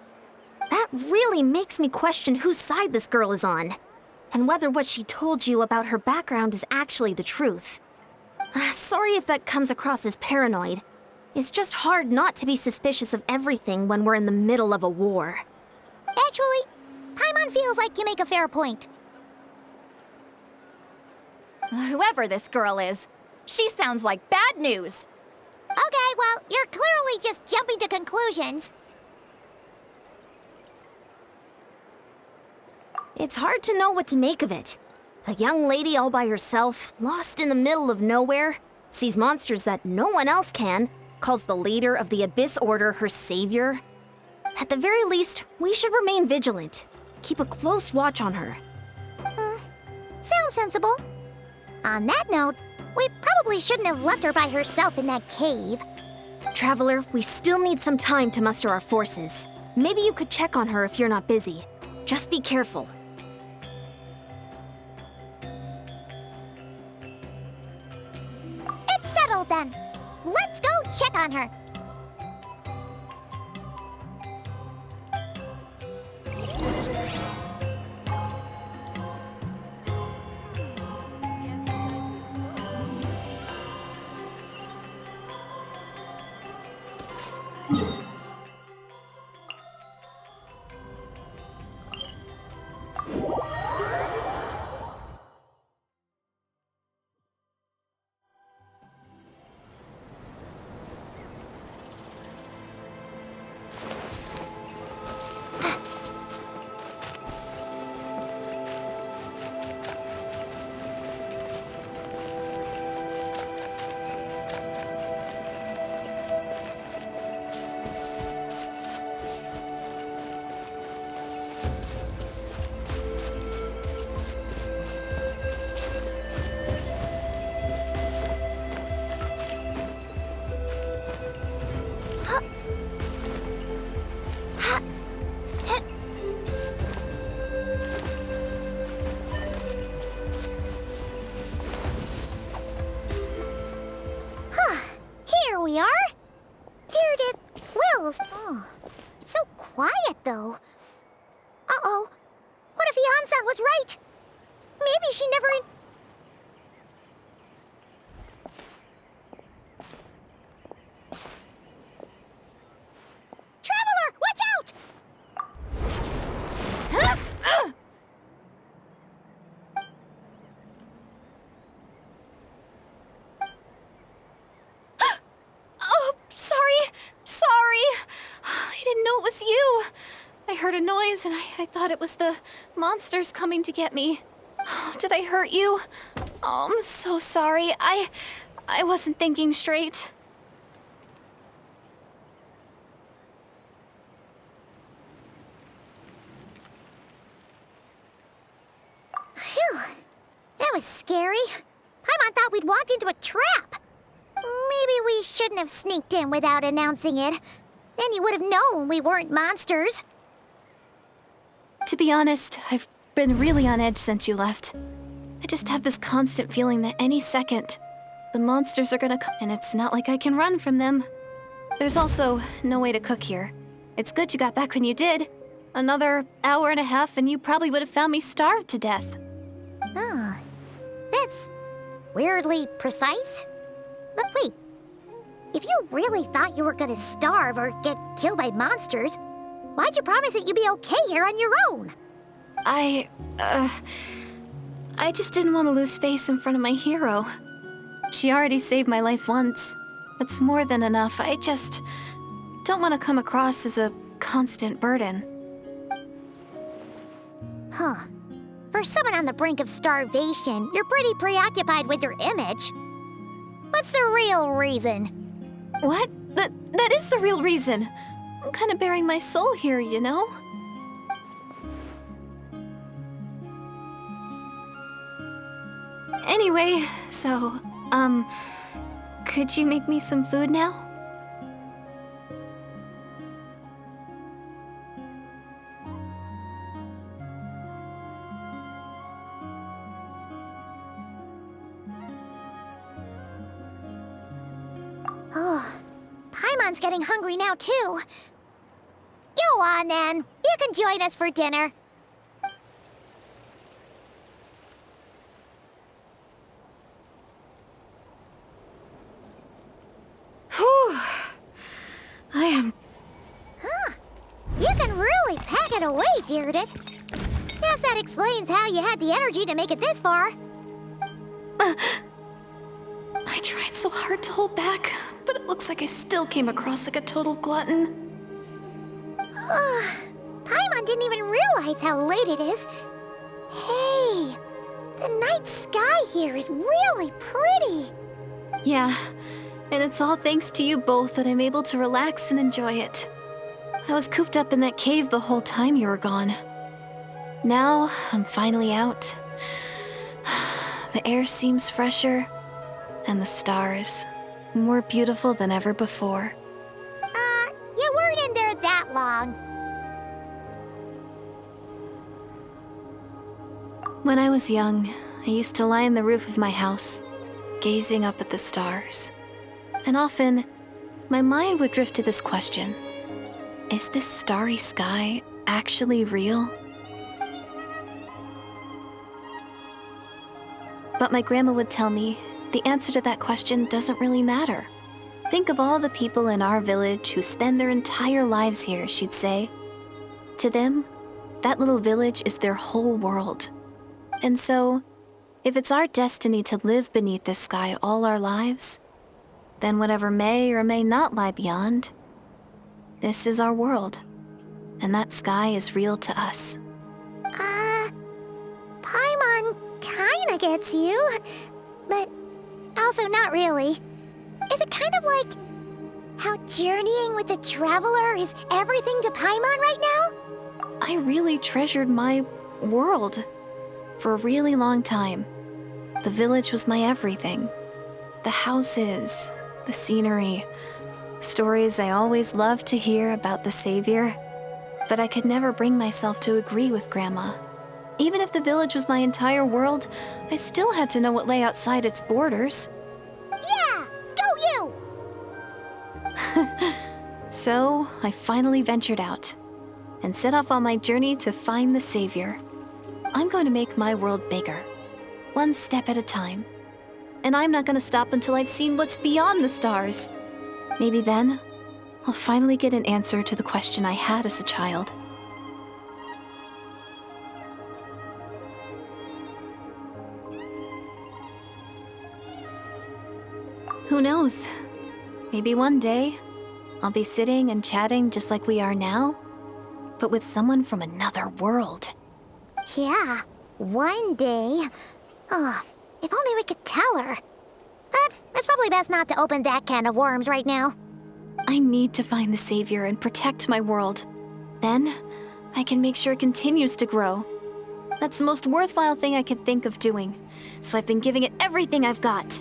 That really makes me question whose side this girl is on, and whether what she told you about her background is actually the truth. Sorry if that comes across as paranoid. It's just hard not to be suspicious of everything when we're in the middle of a war. Actually, Paimon feels like you make a fair point. Whoever this girl is, she sounds like bad news. Okay, well, you're clearly just jumping to conclusions. It's hard to know what to make of it. A young lady all by herself, lost in the middle of nowhere, sees monsters that no one else can, calls the leader of the Abyss Order her savior. At the very least, we should remain vigilant. Keep a close watch on her. Sounds sensible. On that note, we probably shouldn't have left her by herself in that cave. Traveler, we still need some time to muster our forces. Maybe you could check on her if you're not busy. Just be careful. It's settled then. Let's go check on her. Here we are. Dear Wills. Oh, it's so quiet, though. Uh-oh. What if Yansan was right? Maybe she never... Traveler, watch out! Oh, sorry. I didn't know it was you. I heard a noise and I thought it was the monsters coming to get me. Oh, did I hurt you? Oh, I'm so sorry. I wasn't thinking straight. Phew. That was scary. Paimon thought we'd walked into a trap. Maybe we shouldn't have sneaked in without announcing it. Then you would have known we weren't monsters. To be honest, I've been really on edge since you left. I just have this constant feeling that any second, the monsters are gonna come, and it's not like I can run from them. There's also no way to cook here. It's good you got back when you did. Another hour and a half and you probably would have found me starved to death. Oh, that's weirdly precise. But wait, If you really thought you were gonna starve or get killed by monsters, why'd you promise that you'd be okay here on your own? I just didn't want to lose face in front of my hero. She already saved my life once. That's more than enough. I just don't want to come across as a constant burden. Huh. For someone on the brink of starvation, you're pretty preoccupied with your image. What's the real reason? What? That is the real reason. I'm kind of bearing my soul here, you know? Anyway, so, could you make me some food now? Oh, Paimon's getting hungry now, too. Go on, then. You can join us for dinner. Whew. I am... Huh. You can really pack it away, Deirdre. Guess that explains how you had the energy to make it this far. I tried so hard to hold back, but it looks like I still came across like a total glutton. Paimon didn't even realize how late it is. Hey, the night sky here is really pretty. Yeah, and it's all thanks to you both that I'm able to relax and enjoy it. I was cooped up in that cave the whole time you were gone. Now, I'm finally out. The air seems fresher, and the stars more beautiful than ever before. You weren't in there that long. When I was young, I used to lie on the roof of my house, gazing up at the stars. And often, my mind would drift to this question. Is this starry sky actually real? But my grandma would tell me the answer to that question doesn't really matter. Think of all the people in our village who spend their entire lives here, she'd say. To them, that little village is their whole world. And so, if it's our destiny to live beneath this sky all our lives, then whatever may or may not lie beyond, this is our world, and that sky is real to us. Paimon kinda gets you, but also not really. Is it kind of like how journeying with the traveler is everything to Paimon right now? I really treasured my world for a really long time. The village was my everything. The houses, the scenery, stories I always loved to hear about the Savior. But I could never bring myself to agree with Grandma. Even if the village was my entire world, I still had to know what lay outside its borders. Yeah! Go you! So, I finally ventured out and set off on my journey to find the Savior. I'm going to make my world bigger, one step at a time. And I'm not going to stop until I've seen what's beyond the stars. Maybe then, I'll finally get an answer to the question I had as a child. Who knows? Maybe one day, I'll be sitting and chatting just like we are now, but with someone from another world. Yeah, one day. Oh, if only we could tell her. But it's probably best not to open that can of worms right now. I need to find the Savior and protect my world. Then, I can make sure it continues to grow. That's the most worthwhile thing I could think of doing, so I've been giving it everything I've got.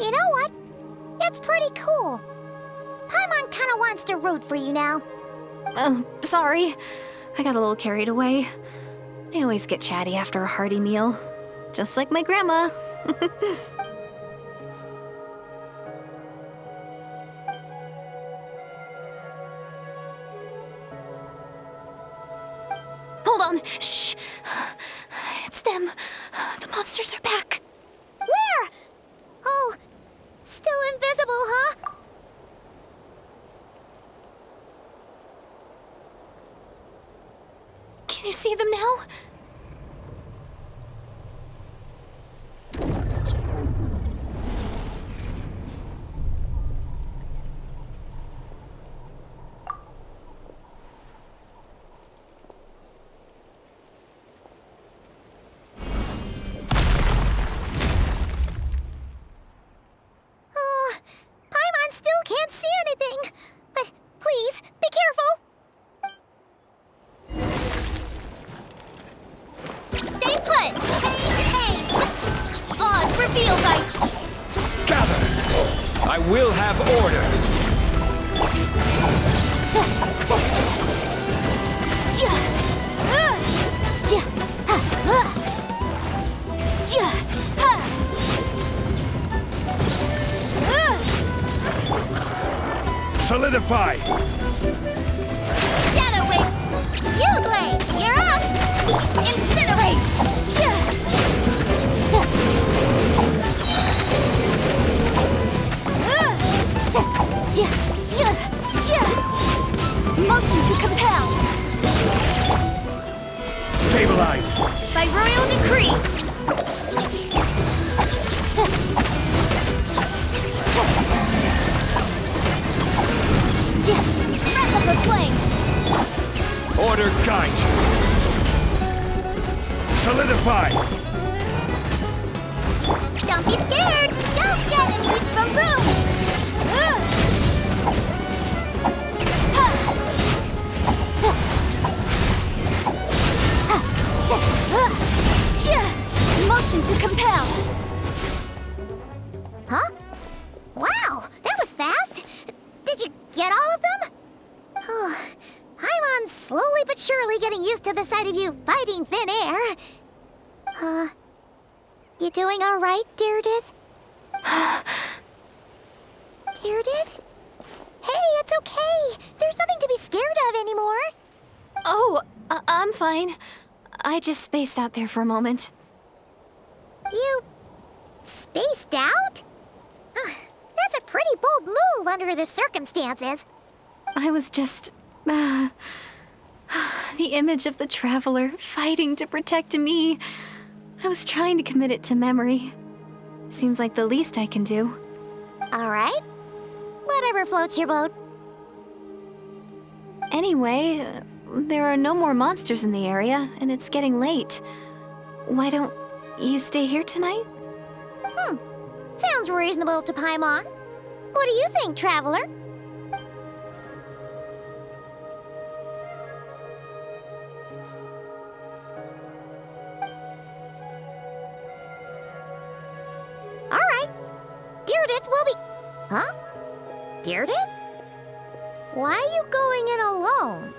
You know what? That's pretty cool. Paimon kinda wants to root for you now. Sorry. I got a little carried away. I always get chatty after a hearty meal. Just like my grandma. Hold on. Shh. It's them. The monsters are back. Where? Oh, still invisible, huh? you see them now? Paimon still can't see anything. But please, be careful. Stay put! Hey! Laws revealed by... Gather! I will have order! Solidify! Shadow Wing! You Blade! You're up! Incinerate! Motion to compel! Stabilize! By royal decree! Breath of the flame! Order guide you! Solidify! Don't be scared! Don't get and leap from room! Motion to compel! Huh? Wow, that was fast! Did you get all of them? Oh, Paimon's slowly but surely getting used to the sight of you fighting thin air. You doing all right, Deirdith? Deirdith? Hey, it's okay. There's nothing to be scared of anymore. Oh, I'm fine. I just spaced out there for a moment. You... spaced out? That's a pretty bold move under the circumstances. I was just... the image of the Traveler fighting to protect me. I was trying to commit it to memory. Seems like the least I can do. All right. Whatever floats your boat. Anyway, there are no more monsters in the area, and it's getting late. Why don't you stay here tonight? Sounds reasonable to Paimon. What do you think, Traveler? All right. Deirdith will be... Huh? Deirdith? Why are you going in alone?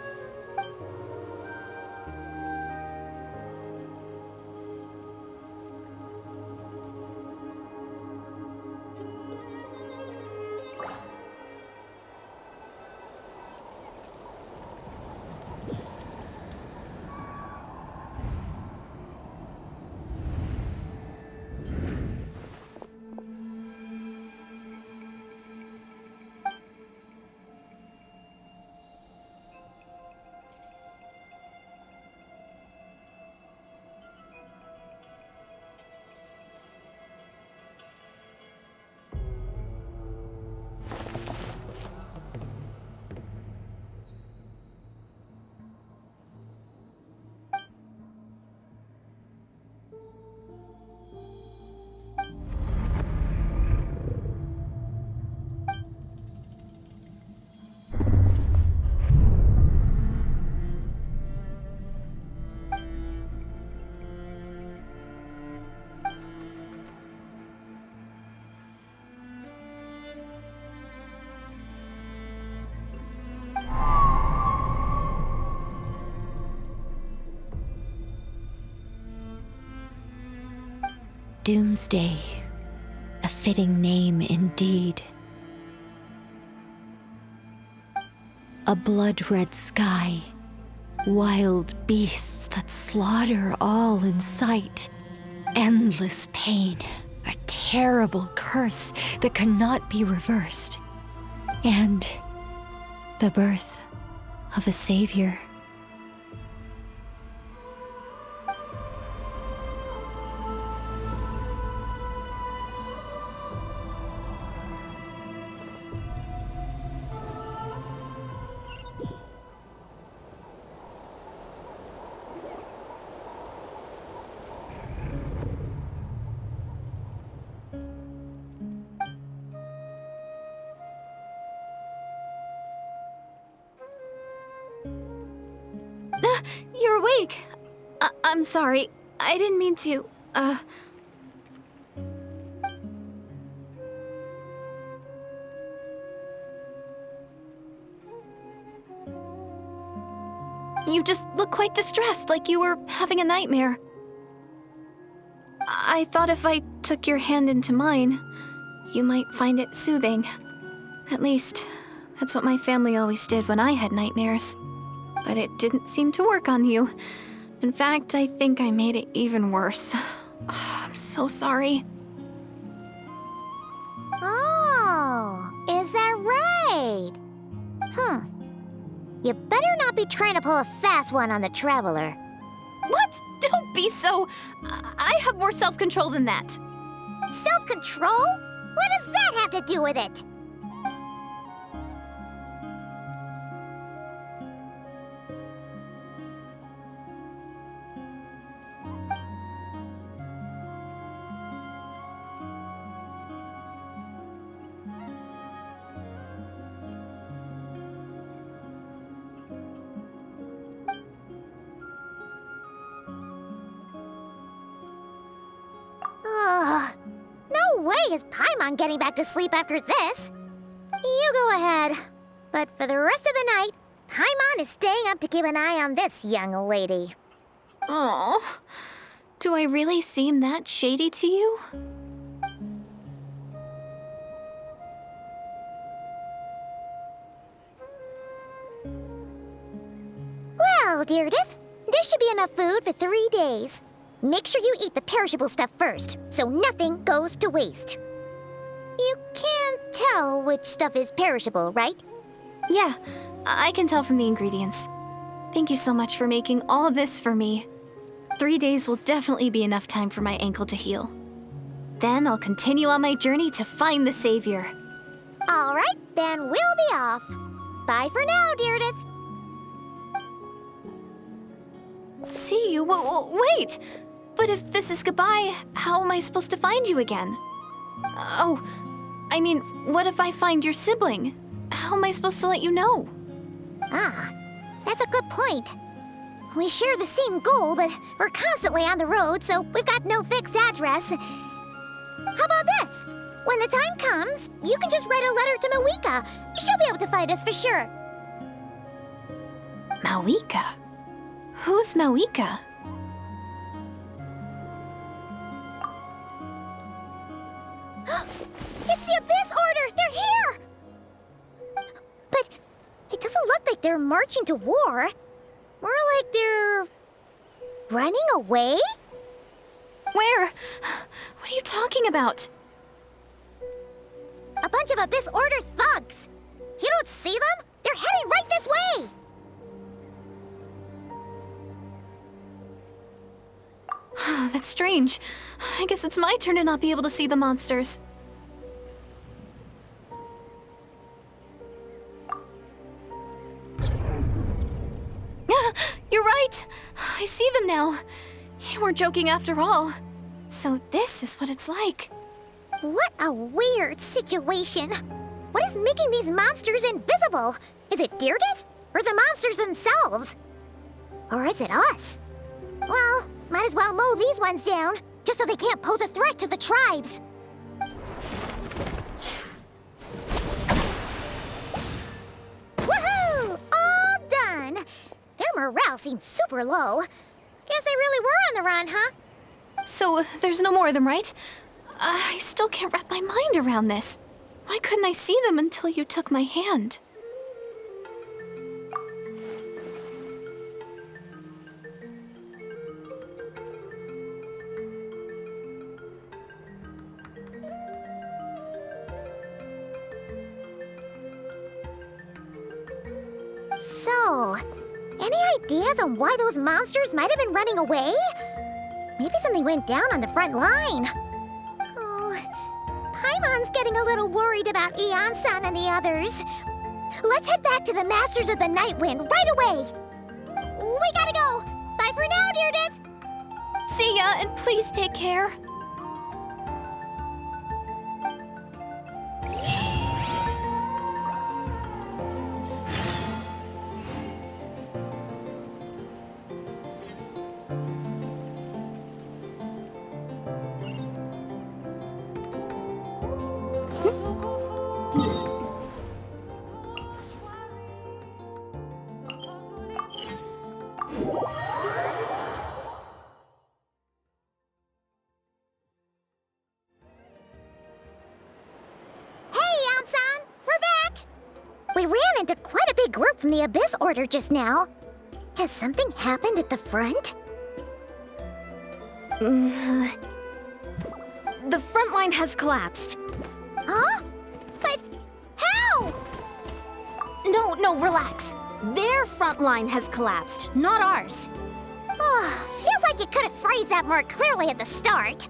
Doomsday, a fitting name indeed. A blood-red sky, wild beasts that slaughter all in sight, endless pain, a terrible curse that cannot be reversed, and the birth of a savior. You're awake. I'm sorry. I didn't mean to, You just look quite distressed, like you were having a nightmare. I thought if I took your hand into mine, you might find it soothing. At least, that's what my family always did when I had nightmares. But it didn't seem to work on you. In fact, I think I made it even worse. I'm so sorry. Oh, is that right? You better not be trying to pull a fast one on the Traveler. What? Don't be so... I have more self-control than that. Self-control? What does that have to do with it? No way is Paimon getting back to sleep after this. You go ahead. But for the rest of the night, Paimon is staying up to keep an eye on this young lady. Oh, do I really seem that shady to you? Well, Deirdith, there should be enough food for 3 days. Make sure you eat the perishable stuff first, so nothing goes to waste. You can't tell which stuff is perishable, right? Yeah, I can tell from the ingredients. Thank you so much for making all this for me. 3 days will definitely be enough time for my ankle to heal. Then I'll continue on my journey to find the Savior. All right, then we'll be off. Bye for now, Deirdith. See you? Wait! But if this is goodbye, how am I supposed to find you again? Oh, I mean, what if I find your sibling? How am I supposed to let you know? Ah, that's a good point. We share the same goal, but we're constantly on the road, so we've got no fixed address. How about this? When the time comes, you can just write a letter to Mawika. She'll be able to find us for sure. Mawika? Who's Mawika? It's the Abyss Order! They're here! But it doesn't look like they're marching to war. More like they're... running away? Where? What are you talking about? A bunch of Abyss Order thugs! You don't see them? They're heading right this way! That's strange. I guess it's my turn to not be able to see the monsters. You're right! I see them now. You weren't joking after all. So this is what it's like. What a weird situation. What is making these monsters invisible? Is it Deirdith? Or the monsters themselves? Or is it us? Well, might as well mow these ones down, just so they can't pose a threat to the tribes. Woohoo! All done! Their morale seems super low. Guess they really were on the run, huh? So there's no more of them, right? I still can't wrap my mind around this. Why couldn't I see them until you took my hand? So, any ideas on why those monsters might have been running away? Maybe something went down on the front line. Oh, Paimon's getting a little worried about Eon-san and the others. Let's head back to the Masters of the Night Wind right away. We gotta go. Bye for now, Deirdith. See ya, and please take care. We ran into quite a big group from the Abyss Order just now. Has something happened at the front? The front line has collapsed. Huh? But how? No, relax. Their front line has collapsed, not ours. Oh, feels like you could have phrased that more clearly at the start.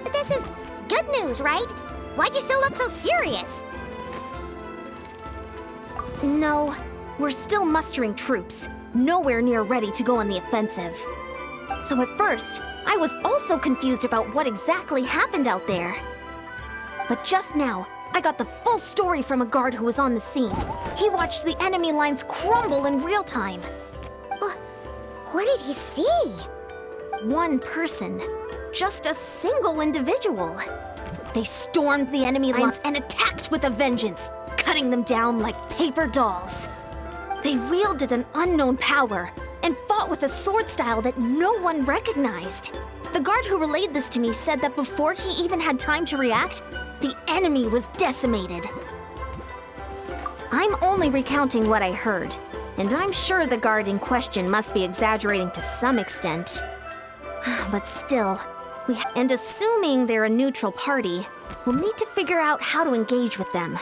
But this is good news, right? Why'd you still look so serious? No, we're still mustering troops, nowhere near ready to go on the offensive. So at first, I was also confused about what exactly happened out there. But just now, I got the full story from a guard who was on the scene. He watched the enemy lines crumble in real time. What did he see? One person. Just a single individual. They stormed the enemy lines and attacked with a vengeance, cutting them down like paper dolls. They wielded an unknown power and fought with a sword style that no one recognized. The guard who relayed this to me said that before he even had time to react, the enemy was decimated. I'm only recounting what I heard, and I'm sure the guard in question must be exaggerating to some extent. But still, and assuming they're a neutral party, we'll need to figure out how to engage with them.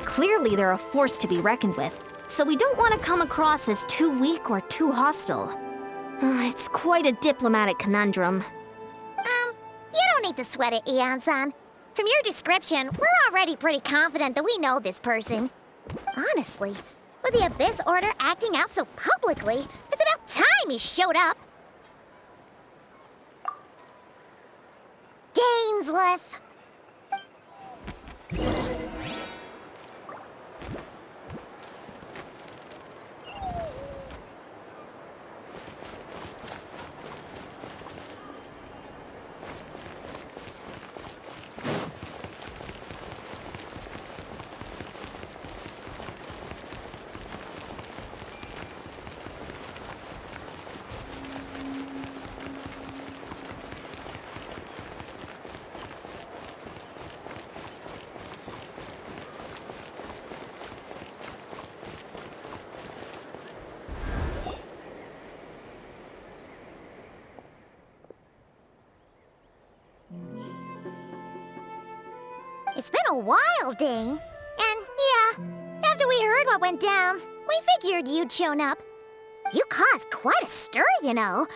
Clearly they're a force to be reckoned with, so we don't want to come across as too weak or too hostile. It's quite a diplomatic conundrum. You don't need to sweat it, Eon-san. From your description, we're already pretty confident that we know this person. Honestly, with the Abyss Order acting out so publicly, it's about time he showed up. Dainsleif. It's been a while, Dane. And yeah, after we heard what went down, we figured you'd shown up. You caused quite a stir, you know.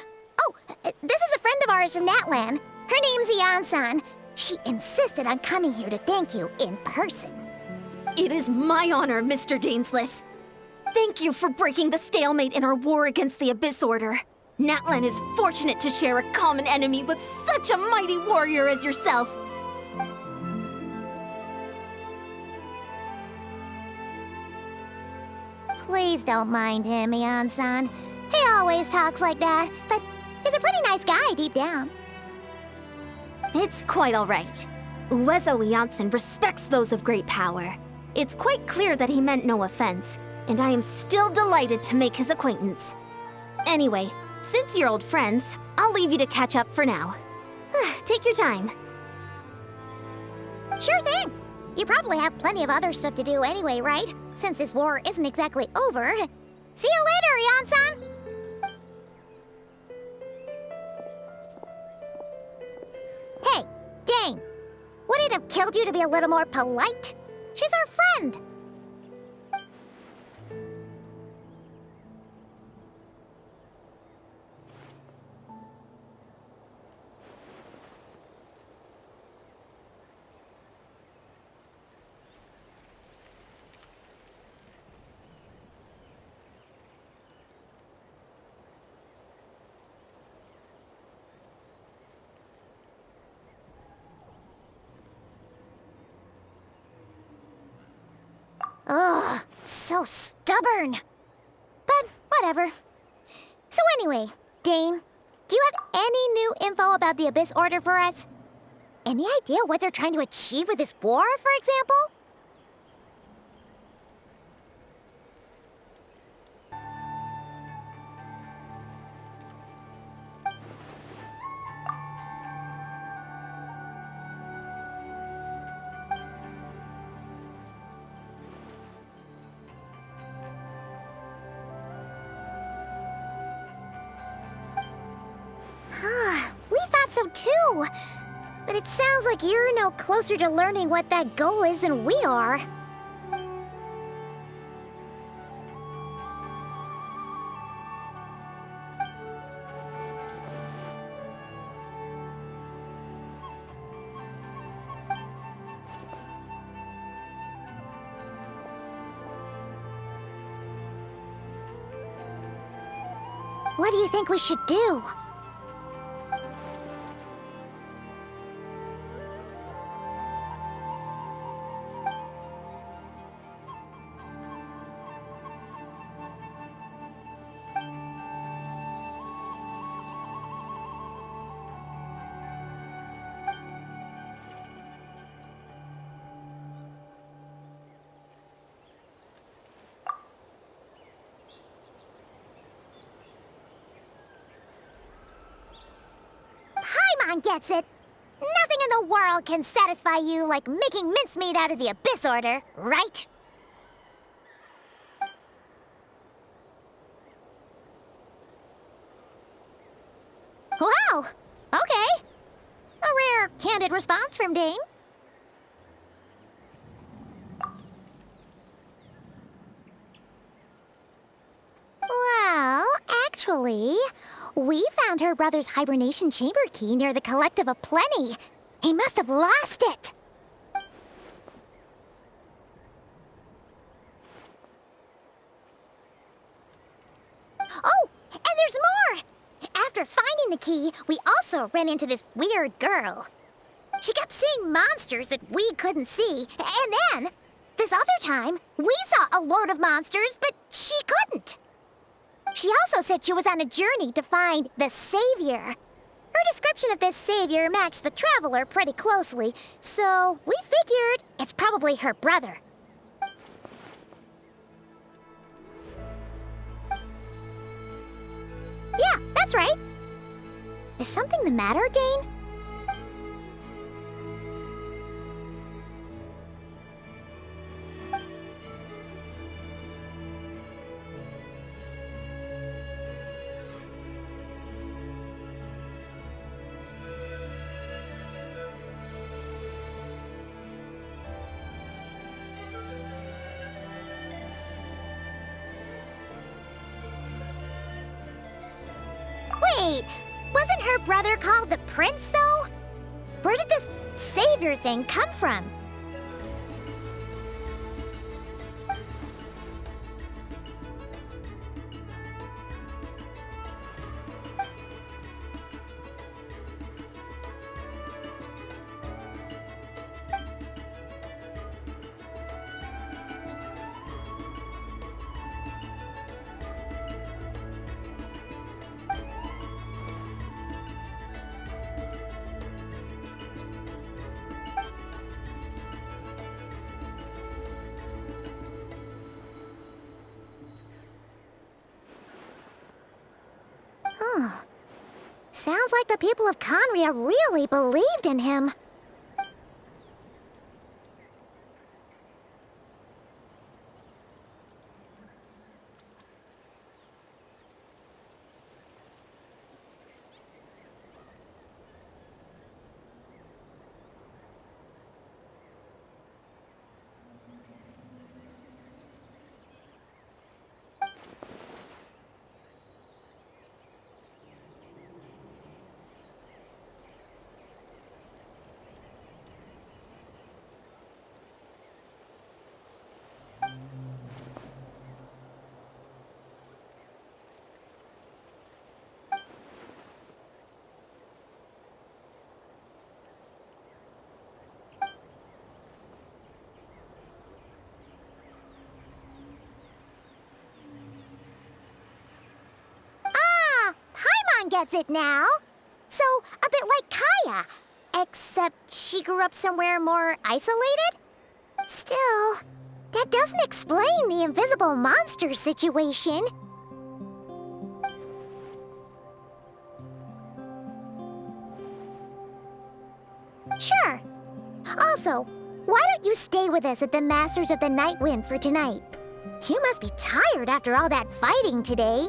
Oh, this is a friend of ours from Natlan. Her name's Eon-san. She insisted on coming here to thank you in person. It is my honor, Mr. Dainsleif. Thank you for breaking the stalemate in our war against the Abyss Order. Natlan is fortunate to share a common enemy with such a mighty warrior as yourself. Please don't mind him, Eon-san. He always talks like that, but he's a pretty nice guy deep down. It's quite all right. Uezo Eonson respects those of great power. It's quite clear that he meant no offense, and I am still delighted to make his acquaintance. Anyway, since you're old friends, I'll leave you to catch up for now. Take your time. Sure thing. You probably have plenty of other stuff to do anyway, right? Since this war isn't exactly over. See you later, Eon-san! Hey, Dane! Would it have killed you to be a little more polite? She's our friend! Ugh, so stubborn. But whatever. So anyway, Dane, do you have any new info about the Abyss Order for us? Any idea what they're trying to achieve with this war, for example? too. But it sounds like you're no closer to learning what that goal is than we are. What do you think we should do? Paimon gets it. Nothing in the world can satisfy you like making mincemeat out of the Abyss Order, right? Wow! Okay. A rare, candid response from Dane. Well, actually, we found her brother's hibernation chamber key near the Collective of Plenty. He must have lost it. Oh, and there's more! After finding the key, we also ran into this weird girl. She kept seeing monsters that we couldn't see, and then, this other time, we saw a load of monsters, but she couldn't. She also said she was on a journey to find the Savior. Her description of this Savior matched the Traveler pretty closely, so we figured it's probably her brother. Yeah, that's right. Is something the matter, Dane? Wait, wasn't her brother called the Prince, though? Where did this Savior thing come from? Sounds like the people of Conria really believed in him. Gets it now. So, a bit like Kaya, except she grew up somewhere more isolated? Still, that doesn't explain the invisible monster situation. Sure. Also, why don't you stay with us at the Masters of the Night Wind for tonight? You must be tired after all that fighting today.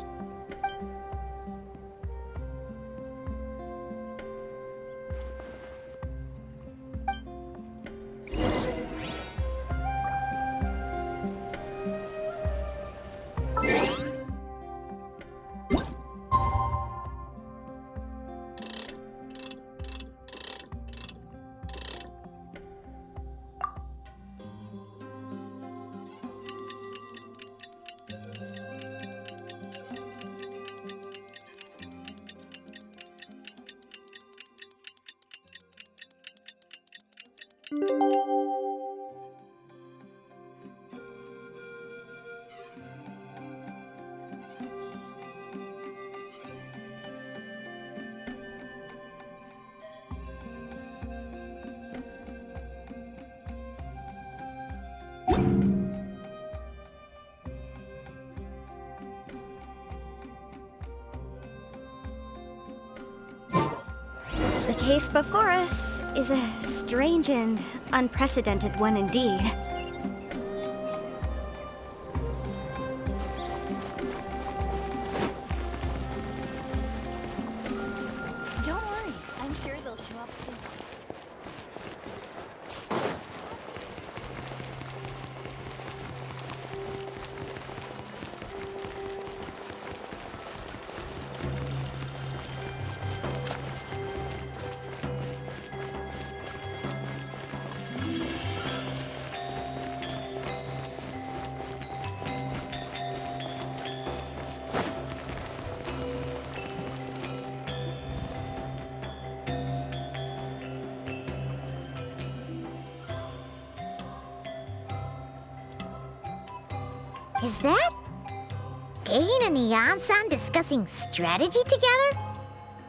The case before us is a strange and unprecedented one indeed. Don't worry, I'm sure they'll show up soon. Is that Dane and Eon-san discussing strategy together?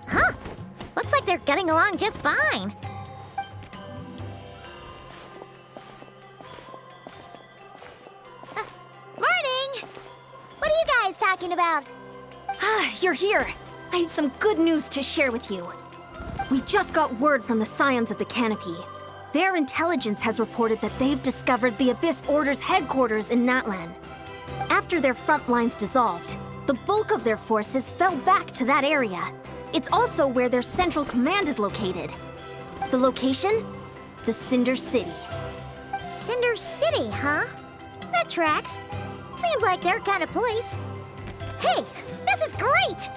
Huh. Looks like they're getting along just fine. Morning! What are you guys talking about? Ah, you're here. I have some good news to share with you. We just got word from the Scions of the Canopy. Their intelligence has reported that they've discovered the Abyss Order's headquarters in Natlan. After their front lines dissolved, the bulk of their forces fell back to that area. It's also where their central command is located. The location? The Cinder City. Cinder City, huh? That tracks. Seems like their kind of place. Hey, this is great!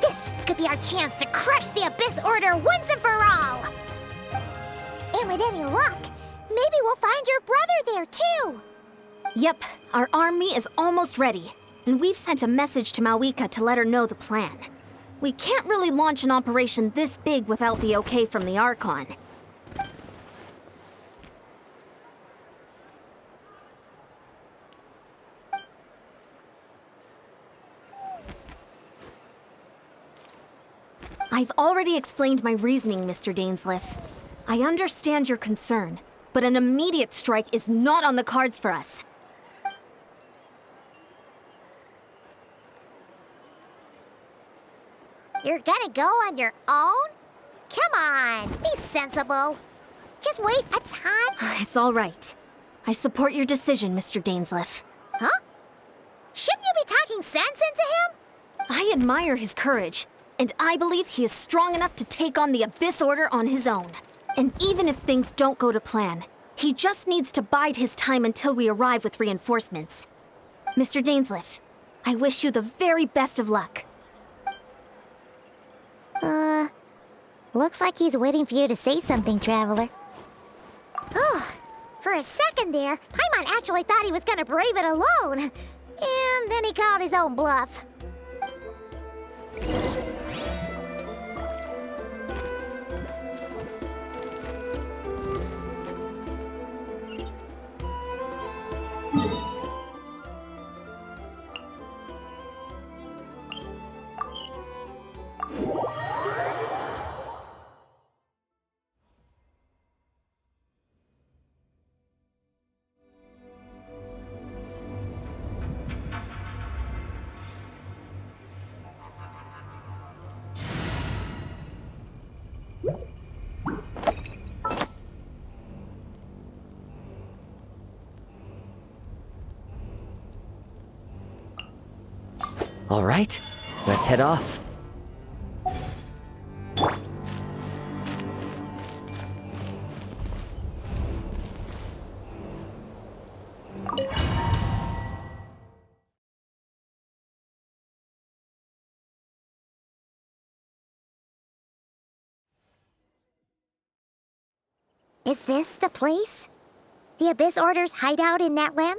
This could be our chance to crush the Abyss Order once and for all! And with any luck, maybe we'll find your brother there too! Yep, our army is almost ready, and we've sent a message to Mawika to let her know the plan. We can't really launch an operation this big without the okay from the Archon. I've already explained my reasoning, Mr. Dainsleif. I understand your concern, but an immediate strike is not on the cards for us. You're gonna go on your own? Come on, be sensible. Just wait a time. It's all right. I support your decision, Mr. Dainsleif. Huh? Shouldn't you be talking sense into him? I admire his courage, and I believe he is strong enough to take on the Abyss Order on his own. And even if things don't go to plan, he just needs to bide his time until we arrive with reinforcements. Mr. Dainsleif, I wish you the very best of luck. Looks like he's waiting for you to say something, Traveler. Oh, for a second there, Paimon actually thought he was gonna brave it alone. And then he called his own bluff. All right, let's head off. Is this the place? The Abyss Order's hideout in Natlan?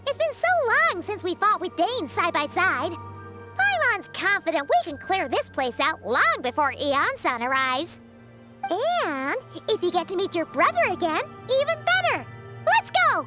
It's been so long since we fought with Dane side by side. Paimon's confident we can clear this place out long before Eon-san arrives. And if you get to meet your brother again, even better! Let's go!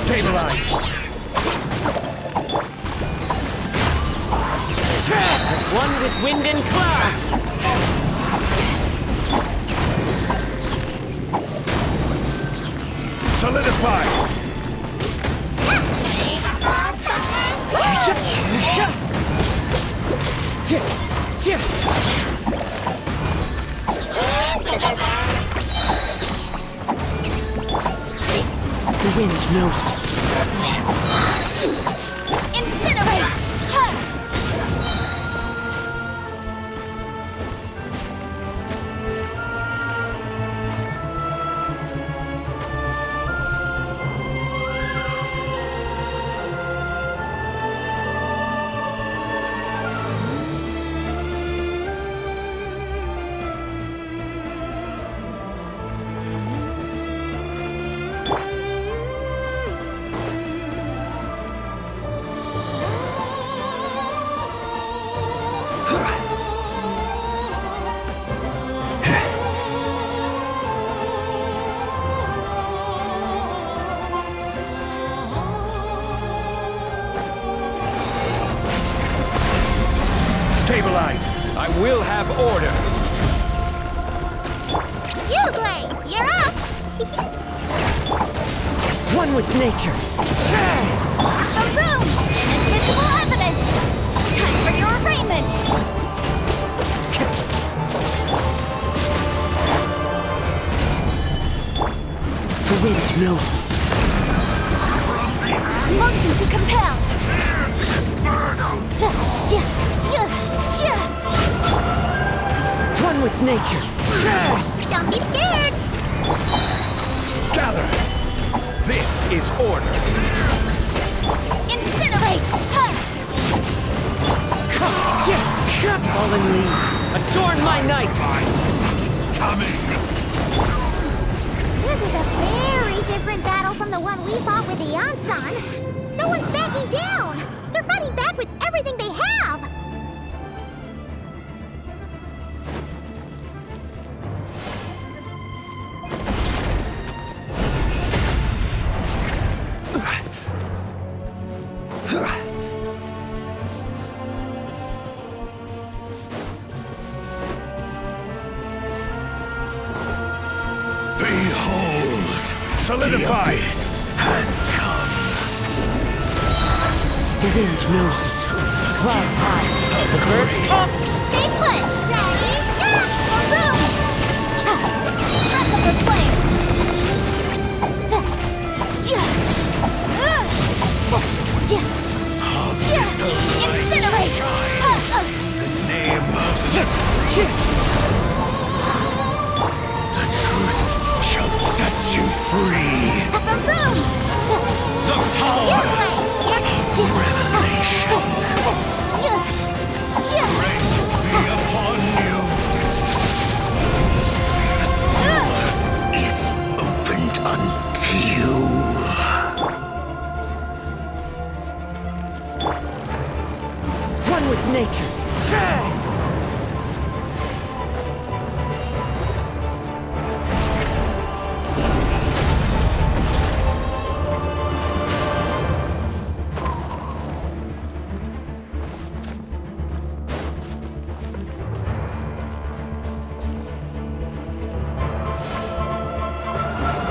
Stabilize! As one with wind and cloud! Solidify! The wind knows me. Incinerate! Stabilize! I will have order! Uglay, you're up! One with nature. Boom! Invisible evidence! Time for your arraignment! The wind knows me. Motion to compel! One with nature. Don't be scared! Gather! This is order! Incinerate! Fallen leaves, adorn my night! Coming! This is a very different battle from the one we fought with the Ansan. No one's backing down! They're fighting back with everything they have! Solidify! Has come. The wind knows me. Clouds high. The birds come. Stay put! Ready? Boom! Breath of the flame! Incinerate! The name of the truth shall set you free. Boom! The power of revelation be upon you. The door is opened unto you. One with nature.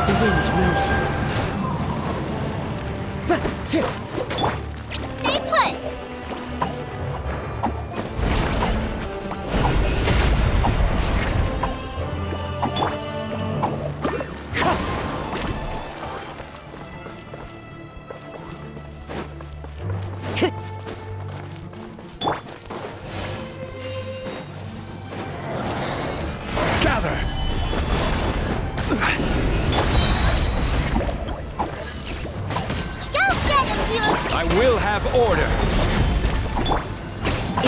The wind knows me. Stay put!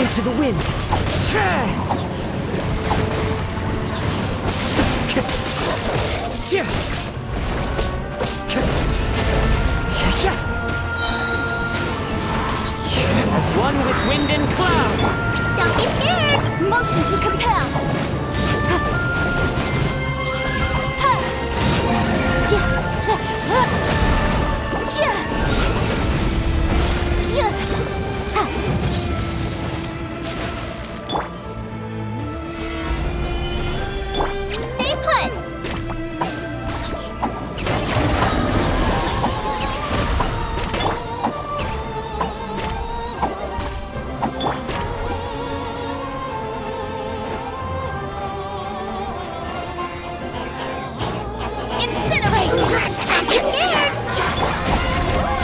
into the wind. As one with wind and cloud. Don't be scared! Motion to compel! Stay put!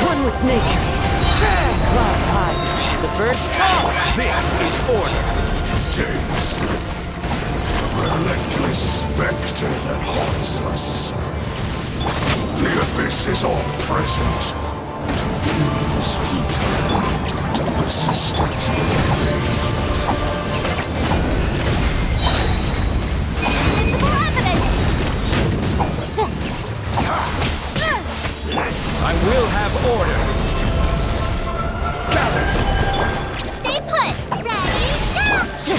One with nature. Clouds high, and the birds call. This is order. Dainsleif, relentless specter that haunts us. The abyss is all present. To feel is futile. To resist it is vain. Visible evidence! I will have order. Gather. Stay put! Ready, go!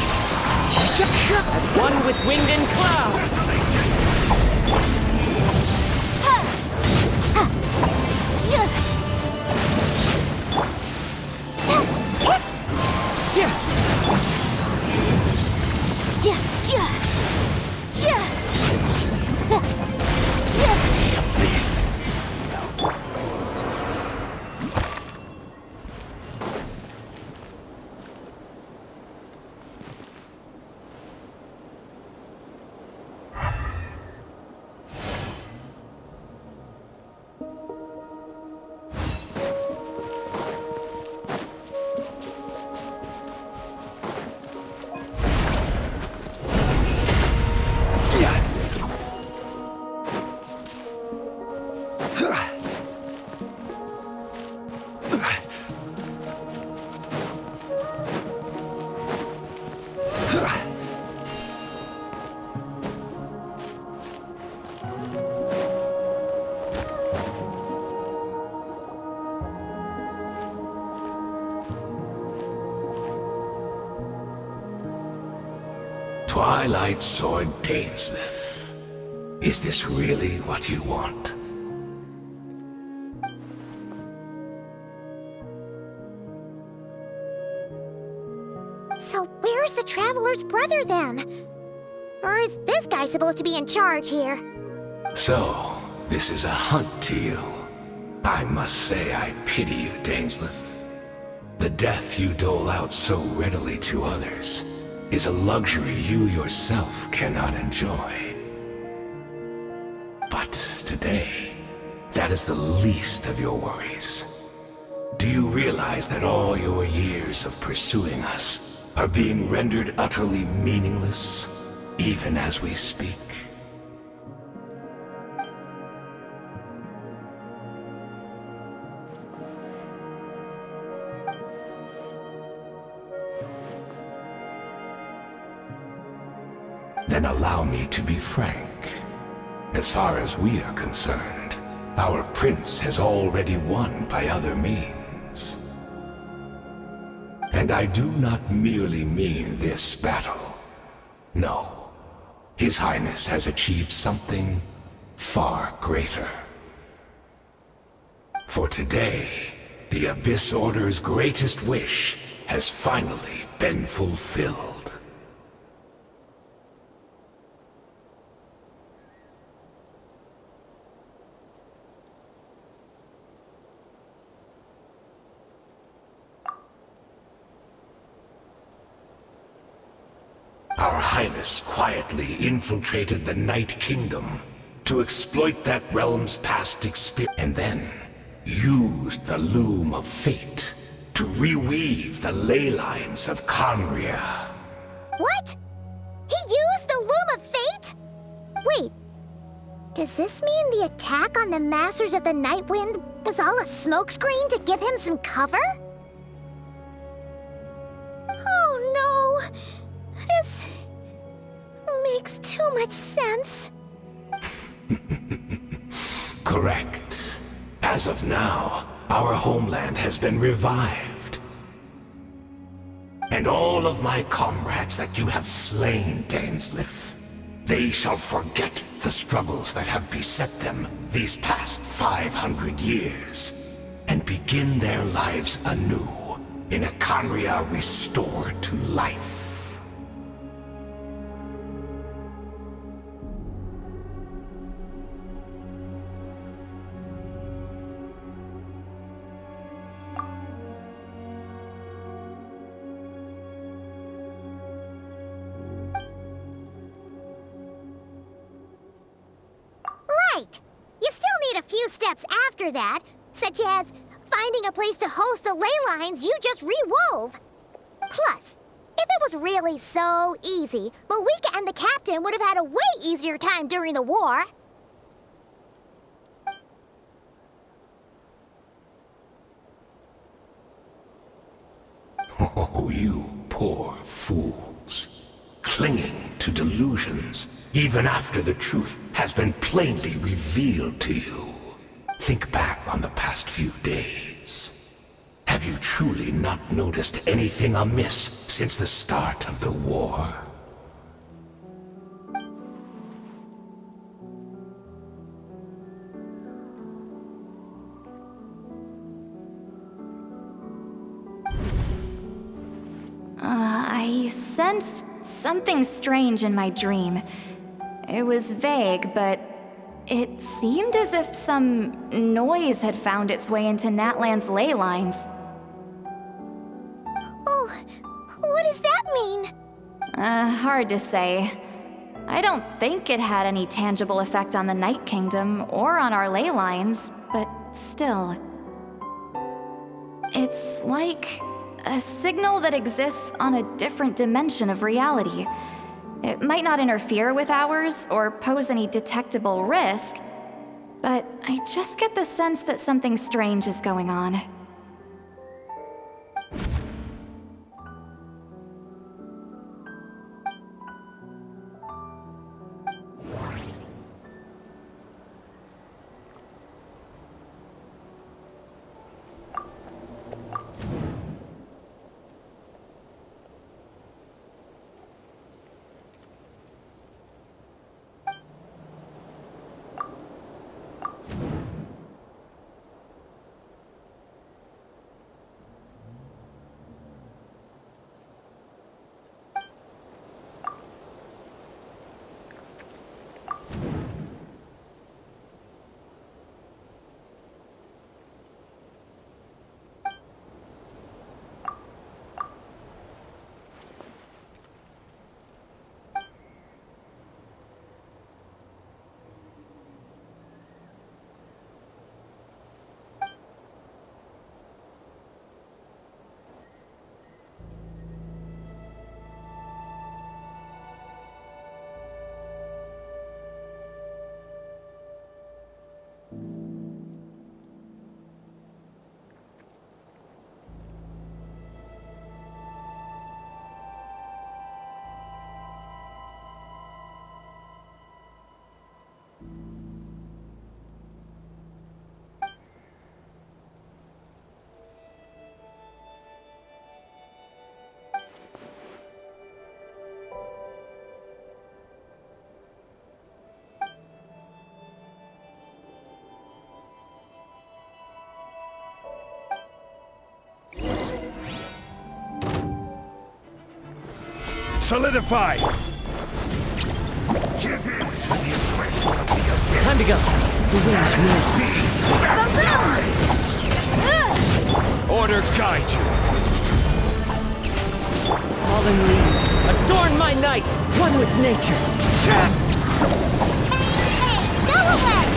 As one with wind and cloud. Twilight Sword Dainsleif. Is this really what you want? So where's the Traveler's brother then? Or is this guy supposed to be in charge here? So, this is a hunt to you. I must say I pity you, Dainsleif. The death you dole out so readily to others is a luxury you yourself cannot enjoy. But today, that is the least of your worries. Do you realize that all your years of pursuing us are being rendered utterly meaningless, even as we speak? Then allow me to be frank. As far as we are concerned, our prince has already won by other means. And I do not merely mean this battle. No. His Highness has achieved something far greater. For today, the Abyss Order's greatest wish has finally been fulfilled. Our Highness quietly infiltrated the Night Kingdom to exploit that realm's past experience, and then used the loom of fate to reweave the ley lines of Conria. What? He used the loom of fate? Wait, does this mean the attack on the Masters of the Night Wind was all a smokescreen to give him some cover? Oh This makes too much sense. Correct. As of now, our homeland has been revived. And all of my comrades that you have slain, Dainsleif, they shall forget the struggles that have beset them these past 500 years, and begin their lives anew in a Khaenri'ah restored to life. Right! You still need a few steps after that, such as finding a place to host the ley lines you just re-wove. Plus, if it was really so easy, Moeka and the captain would have had a way easier time during the war. Oh, you poor fools. Clinging to delusions, even after the truth has been plainly revealed to you. Think back on the past few days. Have you truly not noticed anything amiss since the start of the war? I sensed something strange in my dream. It was vague, but it seemed as if some noise had found its way into Natlan's ley lines. Oh, what does that mean? Hard to say. I don't think it had any tangible effect on the Night Kingdom or on our ley lines, but still. It's like a signal that exists on a different dimension of reality. It might not interfere with ours or pose any detectable risk, but I just get the sense that something strange is going on. Solidify! Time to go. The wind knows me. Order guide you. Fallen leaves, adorn my night, one with nature. Hey, go ahead!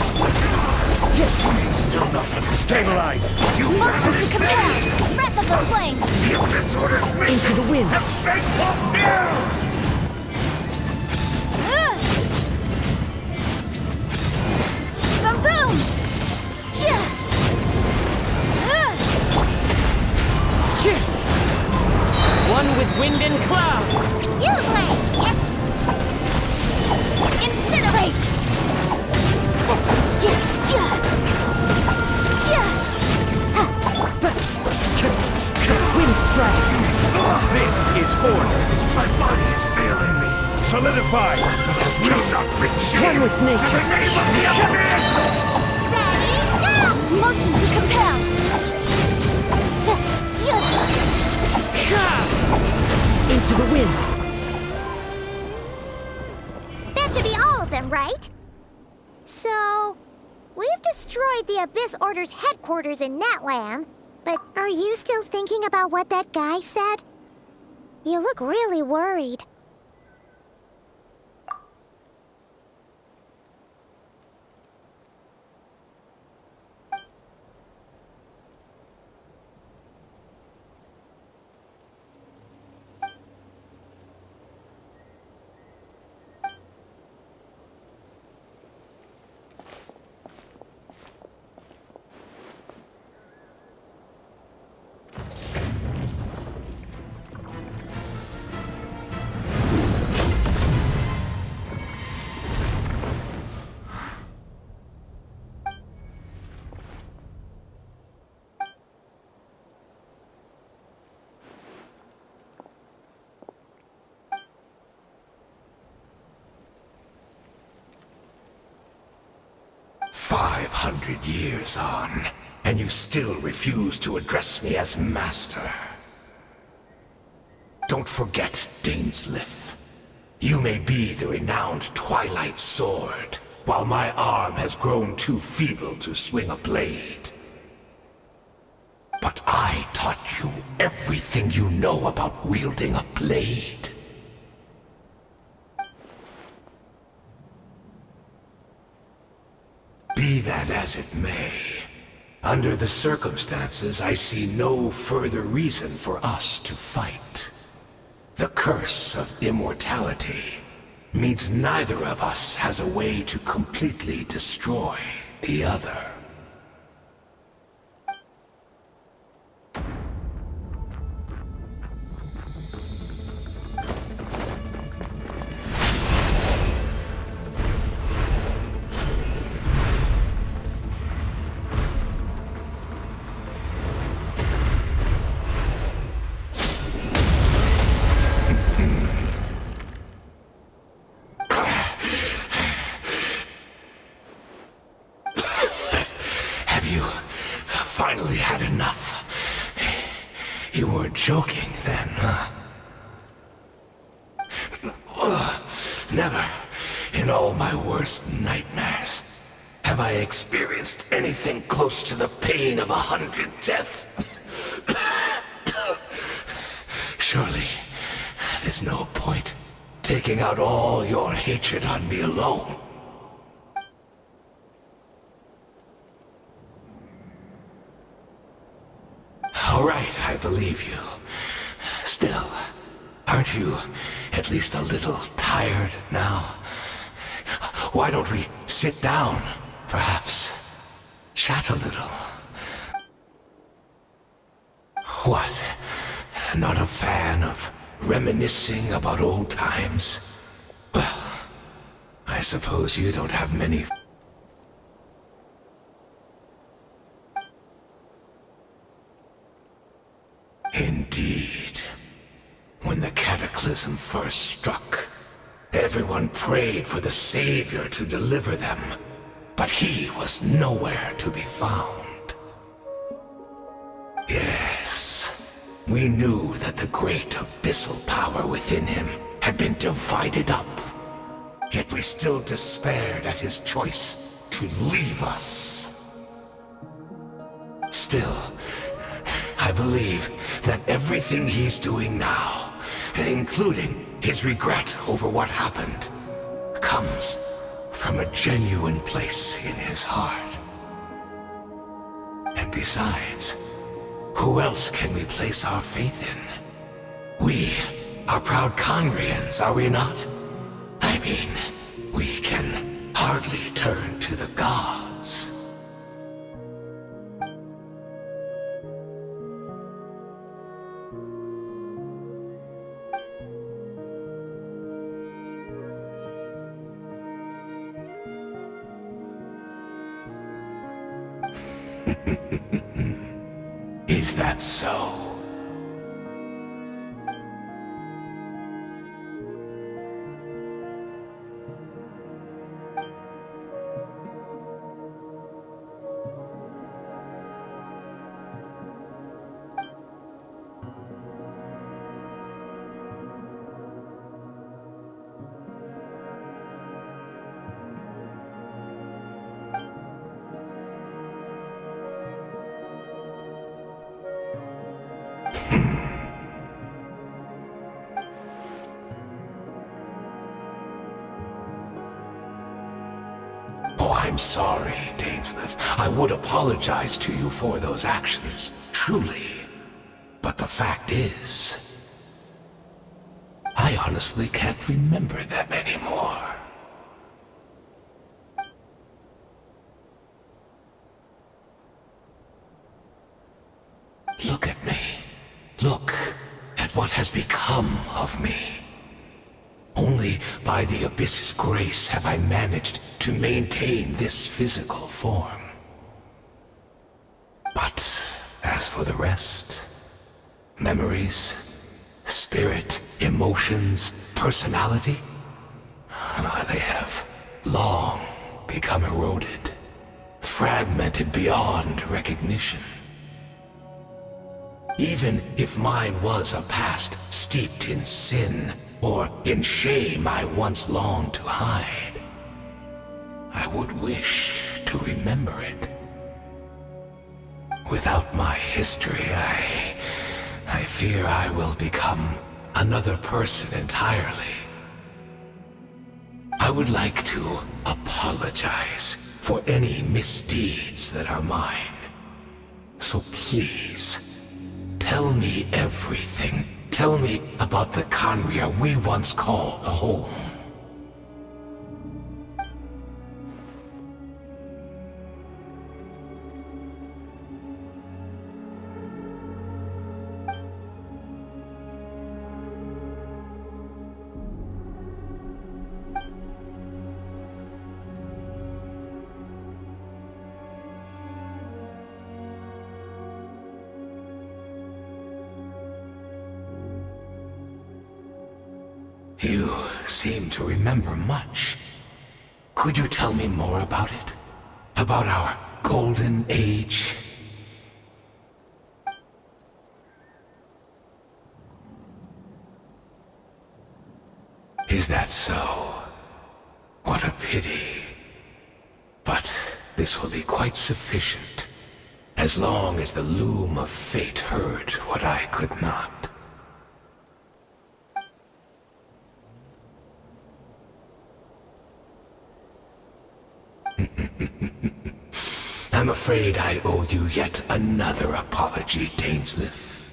Still not stabilize. Motion to command! Breath of the flame! The Abyss Order's mission Into the wind. has been fulfilled! Boom! One with wind and cloud! You play! Yep. Incinerate! Wind strike! This is order. My body is failing me. Solidify. Will not retreat. One with nature. To the name of the abyss. Ready? Now! Motion to compel! Into the wind! That should be all of them, right? So, we've destroyed the Abyss Order's headquarters in Natlan, but are you still thinking about what that guy said? You look really worried. Years on, and you still refuse to address me as master. Don't forget, Dainsleif. You may be the renowned Twilight Sword, while my arm has grown too feeble to swing a blade. But I taught you everything you know about wielding a blade. Be that as it may, under the circumstances, I see no further reason for us to fight. The curse of immortality means neither of us has a way to completely destroy the other. Finally had enough. You weren't joking then, huh? Never, in all my worst nightmares, have I experienced anything close to the pain of 100 deaths. Surely, there's no point taking out all your hatred on me alone. All right, I believe you. Still, aren't you at least a little tired now? Why don't we sit down, perhaps? Chat a little. What? Not a fan of reminiscing about old times? Well, I suppose you don't have many... Indeed. When the cataclysm first struck, everyone prayed for the Savior to deliver them, but he was nowhere to be found. Yes, we knew that the great abyssal power within him had been divided up, yet we still despaired at his choice to leave us. Still, I believe that everything he's doing now, including his regret over what happened, comes from a genuine place in his heart. And besides, who else can we place our faith in? We are proud Conrians, are we not? I mean, we can hardly turn to the gods. Is that so? I'm sorry, Dainsleif. I would apologize to you for those actions, truly. But the fact is, I honestly can't remember them anymore. Look at me. Look at what has become of me. Only by the Abyss's grace have I managed to maintain this physical form. But as for the rest, memories, spirit, emotions, personality, they have long become eroded, fragmented beyond recognition. Even if mine was a past steeped in sin, or in shame I once longed to hide, I would wish to remember it. Without my history, I fear I will become another person entirely. I would like to apologize for any misdeeds that are mine. So please, tell me everything. Tell me about the Khaenri'ah we once called home. You seem to remember much. Could you tell me more about it? About our golden age? Is that so? What a pity. But this will be quite sufficient, as long as the loom of fate heard what I could not. I'm afraid I owe you yet another apology, Dainsleif.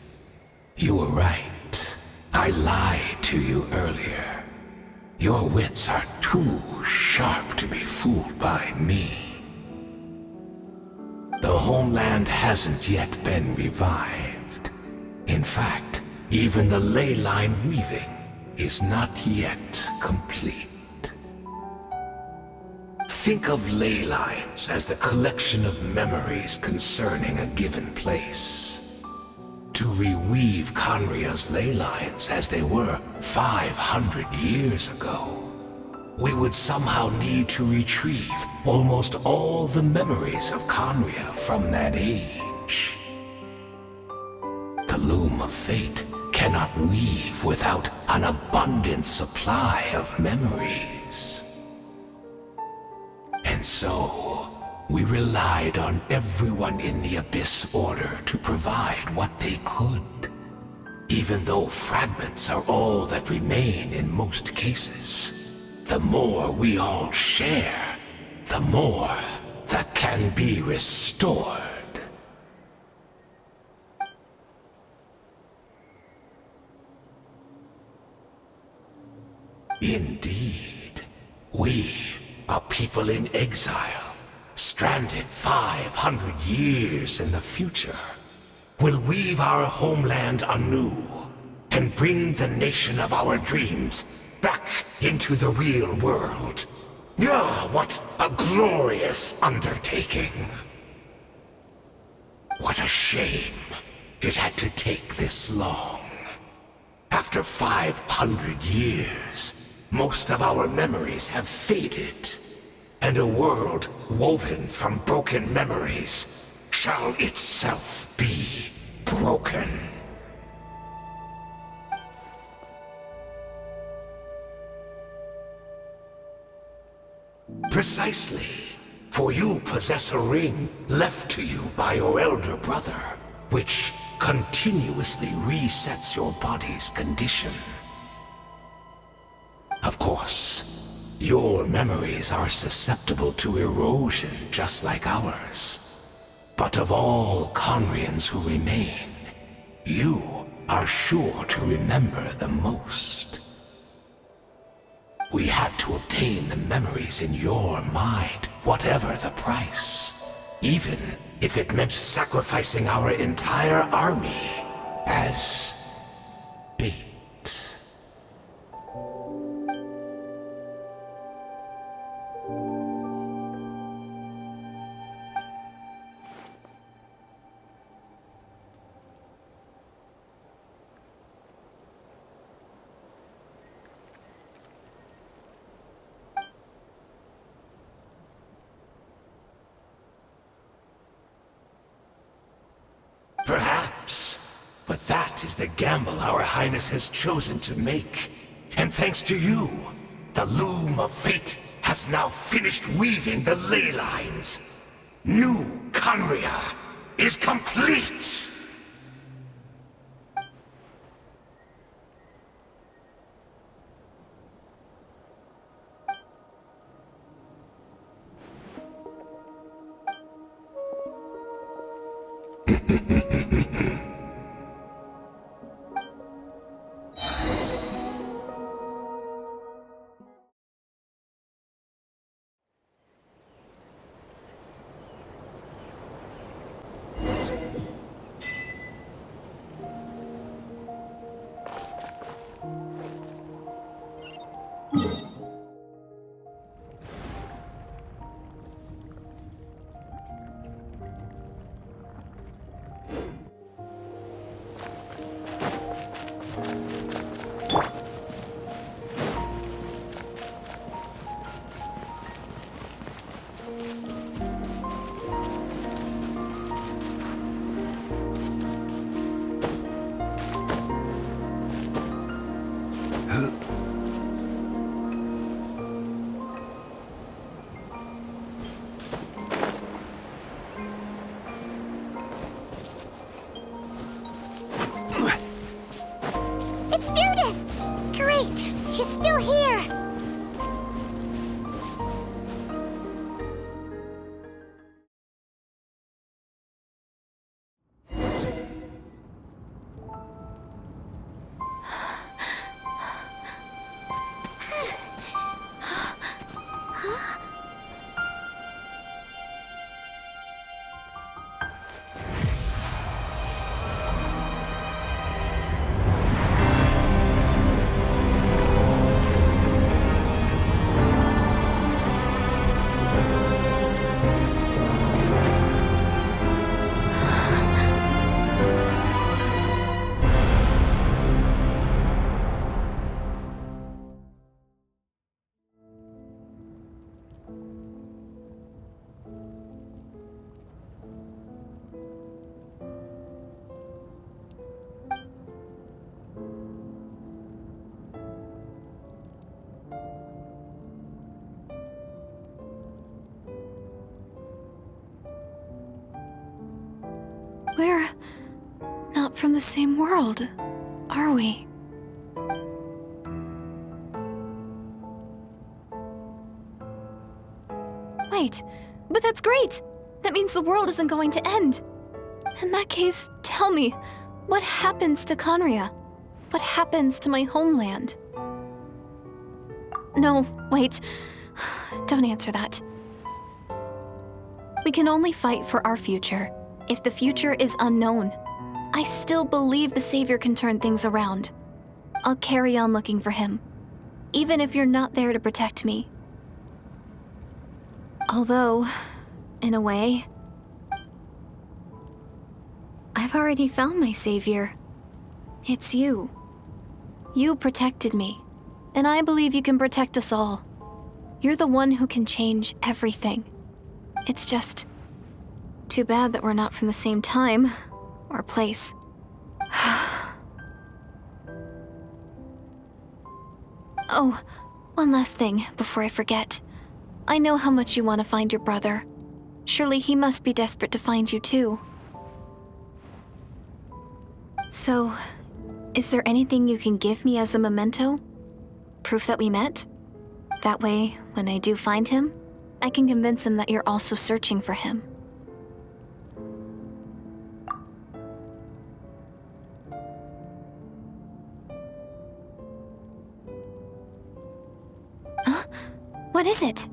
You were right. I lied to you earlier. Your wits are too sharp to be fooled by me. The homeland hasn't yet been revived. In fact, even the ley line weaving is not yet complete. Think of ley lines as the collection of memories concerning a given place. To reweave Khaenri'ah's ley lines as they were 500 years ago, we would somehow need to retrieve almost all the memories of Khaenri'ah from that age. The loom of fate cannot weave without an abundant supply of memories. And so, we relied on everyone in the Abyss Order to provide what they could, even though fragments are all that remain in most cases. The more we all share, the more that can be restored. Indeed, we, a people in exile, stranded 500 years in the future, will weave our homeland anew and bring the nation of our dreams back into the real world. Ah, what a glorious undertaking! What a shame it had to take this long. After 500 years, most of our memories have faded, and a world woven from broken memories shall itself be broken. Precisely, for you possess a ring left to you by your elder brother, which continuously resets your body's condition. Of course, your memories are susceptible to erosion just like ours. But of all Conrians who remain, you are sure to remember the most. We had to obtain the memories in your mind, whatever the price. Even if it meant sacrificing our entire army as bait. Perhaps, but that is the gamble our Highness has chosen to make. And thanks to you, the loom of fate has now finished weaving the ley lines. New Conria is complete! It's Judith! Great! She's still here! We're not from the same world, are we? Wait, but that's great! That means the world isn't going to end. In that case, tell me, what happens to Conria? What happens to my homeland? No, wait. Don't answer that. We can only fight for our future. If the future is unknown, I still believe the Savior can turn things around. I'll carry on looking for him, even if you're not there to protect me. Although, in a way, I've already found my savior. It's you. You protected me, and I believe you can protect us all. You're the one who can change everything. It's just too bad that we're not from the same time or place. Oh, one last thing before I forget. I know how much you want to find your brother. Surely he must be desperate to find you too. So, is there anything you can give me as a memento? Proof that we met? That way, when I do find him, I can convince him that you're also searching for him. Huh? What is it?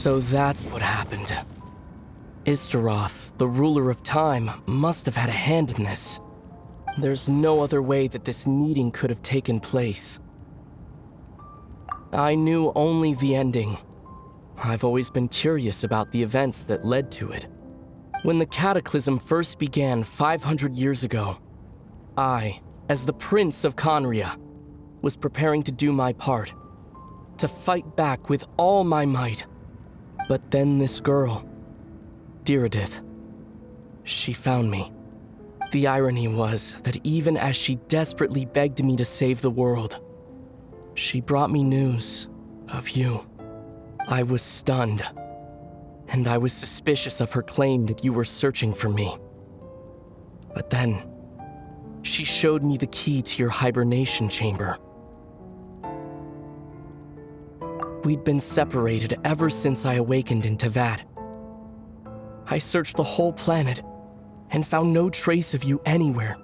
So that's what happened. Istaroth, the ruler of time, must have had a hand in this. There's no other way that this meeting could have taken place. I knew only the ending. I've always been curious about the events that led to it. When the cataclysm first began 500 years ago, I, as the Prince of Conria, was preparing to do my part, to fight back with all my might. But then this girl, Diridith, she found me. The irony was that even as she desperately begged me to save the world, she brought me news of you. I was stunned, and I was suspicious of her claim that you were searching for me. But then, she showed me the key to your hibernation chamber. We'd been separated ever since I awakened in Teyvat. I searched the whole planet and found no trace of you anywhere.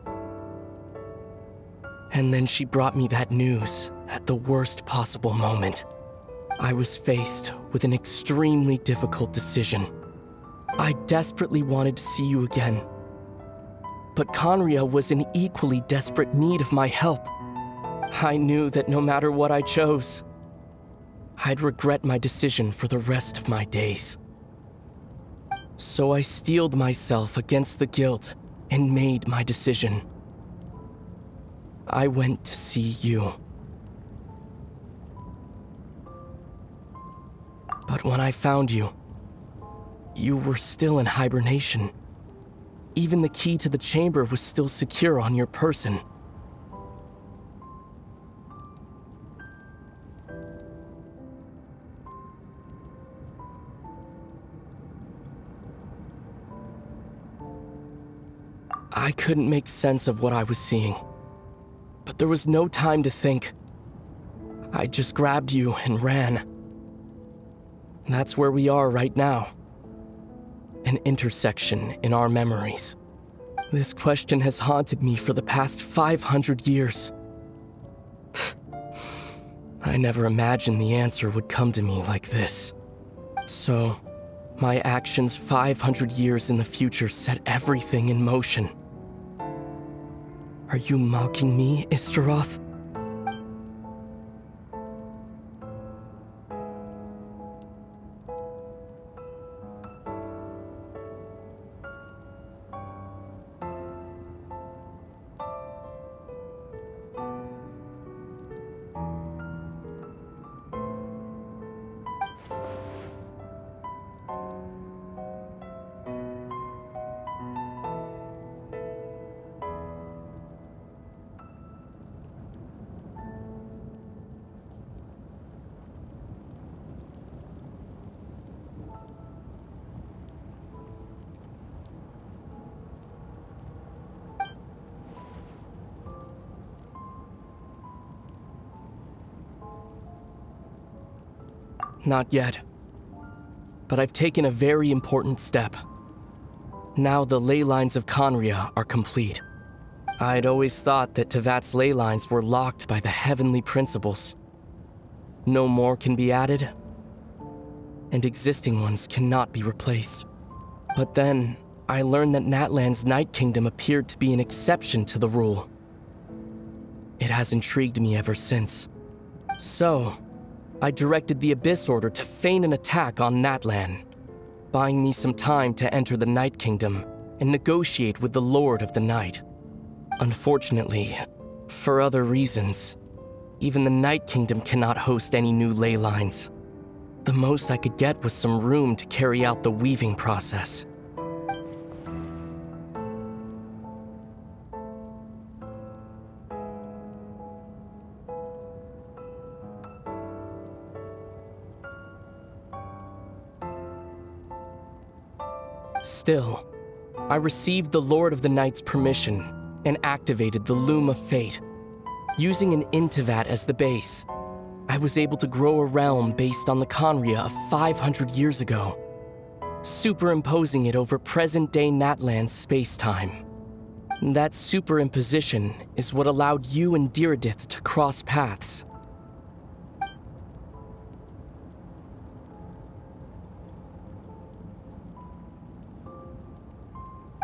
And then she brought me that news at the worst possible moment. I was faced with an extremely difficult decision. I desperately wanted to see you again. But Conria was in equally desperate need of my help. I knew that no matter what I chose, I'd regret my decision for the rest of my days. So I steeled myself against the guilt and made my decision. I went to see you. But when I found you, you were still in hibernation. Even the key to the chamber was still secure on your person. I couldn't make sense of what I was seeing, but there was no time to think. I just grabbed you and ran. That's where we are right now. An intersection in our memories. This question has haunted me for the past 500 years. I never imagined the answer would come to me like this. So, my actions 500 years in the future set everything in motion. Are you mocking me, Istaroth? Not yet. But I've taken a very important step. Now the ley lines of Conria are complete. I'd always thought that Teyvat's ley lines were locked by the heavenly principles. No more can be added, and existing ones cannot be replaced. But then, I learned that Natlan's Night Kingdom appeared to be an exception to the rule. It has intrigued me ever since. So, I directed the Abyss Order to feign an attack on Natlan, buying me some time to enter the Night Kingdom and negotiate with the Lord of the Night. Unfortunately, for other reasons, even the Night Kingdom cannot host any new ley lines. The most I could get was some room to carry out the weaving process. Still, I received the Lord of the Night's permission and activated the Loom of Fate. Using an Intivat as the base, I was able to grow a realm based on the Conria of 500 years ago, superimposing it over present-day Natlan's space-time. That superimposition is what allowed you and Diridith to cross paths.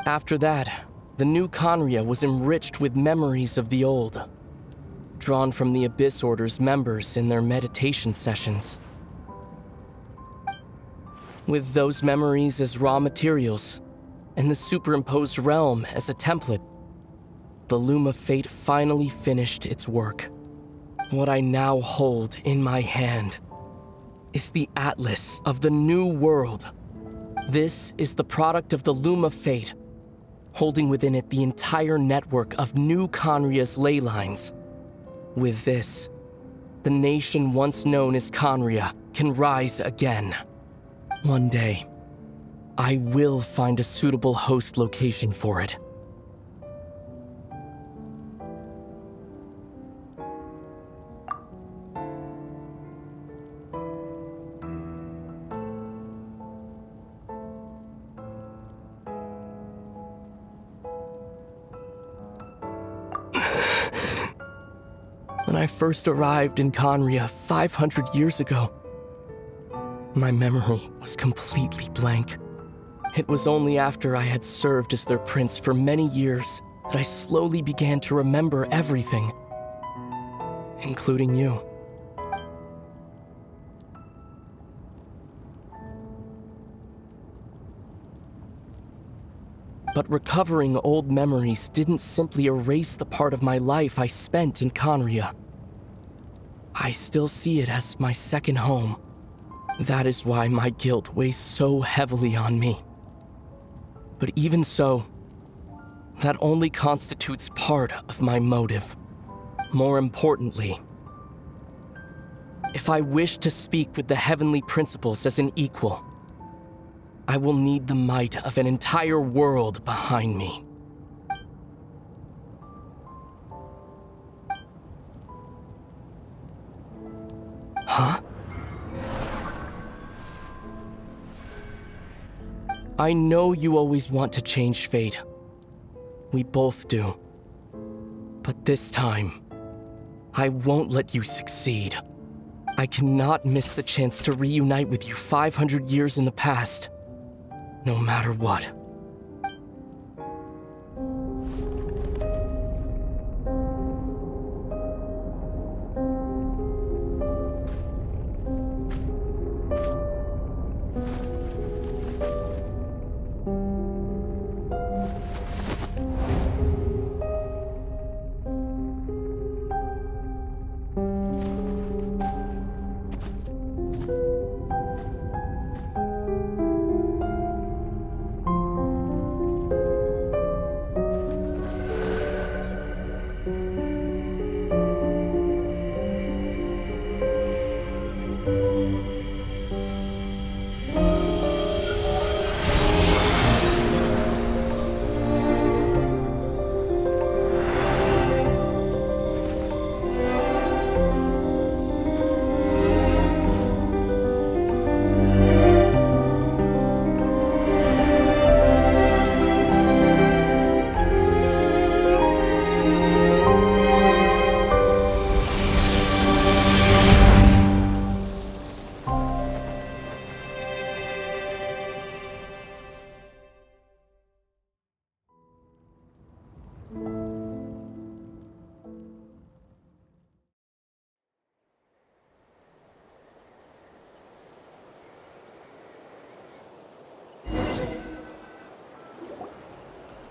After that, the new Conria was enriched with memories of the old, drawn from the Abyss Order's members in their meditation sessions. With those memories as raw materials, and the superimposed realm as a template, the Loom of Fate finally finished its work. What I now hold in my hand is the Atlas of the New World. This is the product of the Loom of Fate, holding within it the entire network of new Conria's ley lines. With this, the nation once known as Conria can rise again. One day, I will find a suitable host location for it. When I first arrived in Conria 500 years ago, my memory was completely blank. It was only after I had served as their prince for many years that I slowly began to remember everything, including you. But recovering old memories didn't simply erase the part of my life I spent in Conria. I still see it as my second home. That is why my guilt weighs so heavily on me. But even so, that only constitutes part of my motive. More importantly, if I wish to speak with the heavenly principles as an equal, I will need the might of an entire world behind me. Huh? I know you always want to change fate. We both do. But this time, I won't let you succeed. I cannot miss the chance to reunite with you 500 years in the past. No matter what.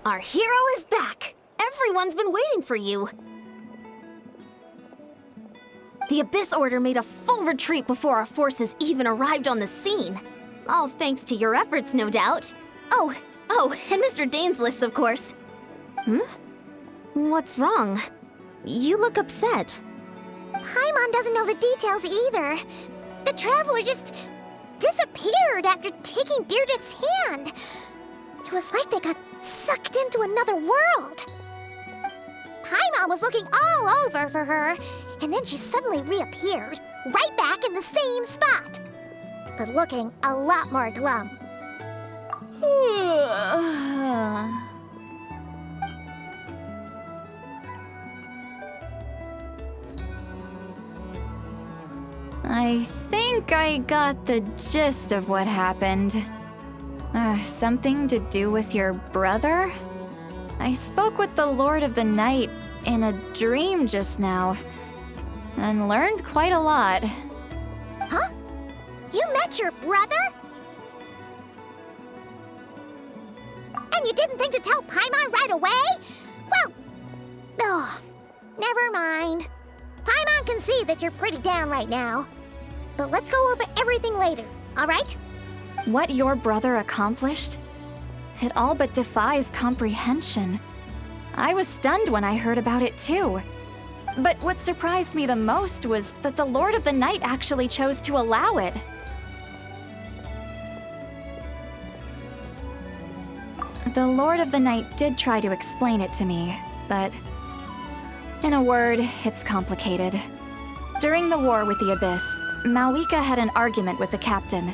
Our hero is back! Everyone's been waiting for you! The Abyss Order made a full retreat before our forces even arrived on the scene. All thanks to your efforts, no doubt. Oh, and Mr. Dainsliff's, of course. What's wrong? You look upset. Paimon doesn't know the details either. The Traveler just disappeared after taking Deirdre's hand. It was like they got sucked into another world. Paimon was looking all over for her, and then she suddenly reappeared, right back in the same spot. But looking a lot more glum. I think I got the gist of what happened. something to do with your brother? I spoke with the Lord of the Night in a dream just now, and learned quite a lot. Huh? You met your brother? And you didn't think to tell Paimon right away? Well, oh, never mind. Paimon can see that you're pretty down right now. But let's go over everything later, alright? What your brother accomplished? It all but defies comprehension. I was stunned when I heard about it too. But what surprised me the most was that the Lord of the Night actually chose to allow it. The Lord of the Night did try to explain it to me, but in a word, it's complicated. During the war with the Abyss, Mawika had an argument with the captain.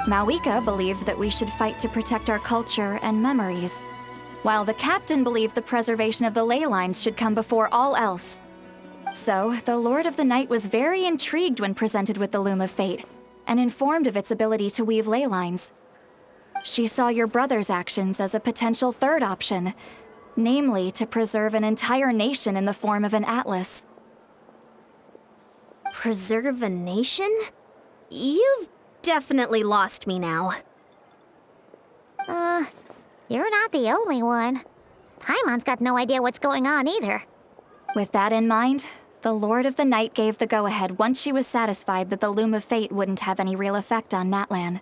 Mawika believed that we should fight to protect our culture and memories, while the captain believed the preservation of the ley lines should come before all else. So, the Lord of the Night was very intrigued when presented with the Loom of Fate, and informed of its ability to weave ley lines. She saw your brother's actions as a potential third option, namely to preserve an entire nation in the form of an atlas. Preserve a nation? You've definitely lost me now. You're not the only one. Paimon's got no idea what's going on either. With that in mind, the Lord of the Night gave the go-ahead once she was satisfied that the Loom of Fate wouldn't have any real effect on Natlan.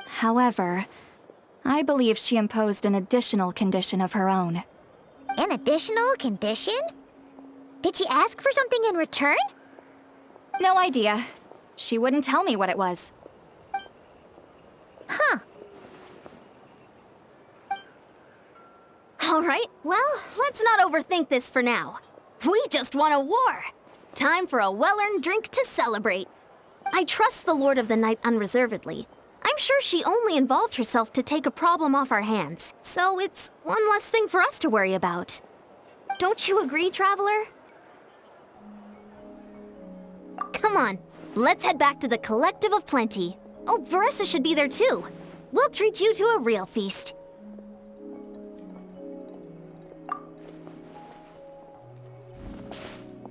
However, I believe she imposed an additional condition of her own. An additional condition? Did she ask for something in return? No idea. She wouldn't tell me what it was. Huh. All right, well, let's not overthink this for now. We just won a war. Time for a well-earned drink to celebrate. I trust the Lord of the Night unreservedly. I'm sure she only involved herself to take a problem off our hands, so it's one less thing for us to worry about. Don't you agree, Traveler? Come on, let's head back to the Collective of Plenty. Oh, Veressa should be there too. We'll treat you to a real feast.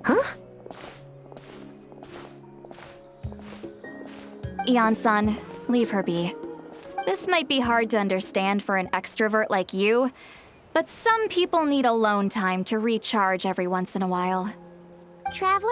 Huh? Ian-san, leave her be. This might be hard to understand for an extrovert like you, but some people need alone time to recharge every once in a while. Traveler?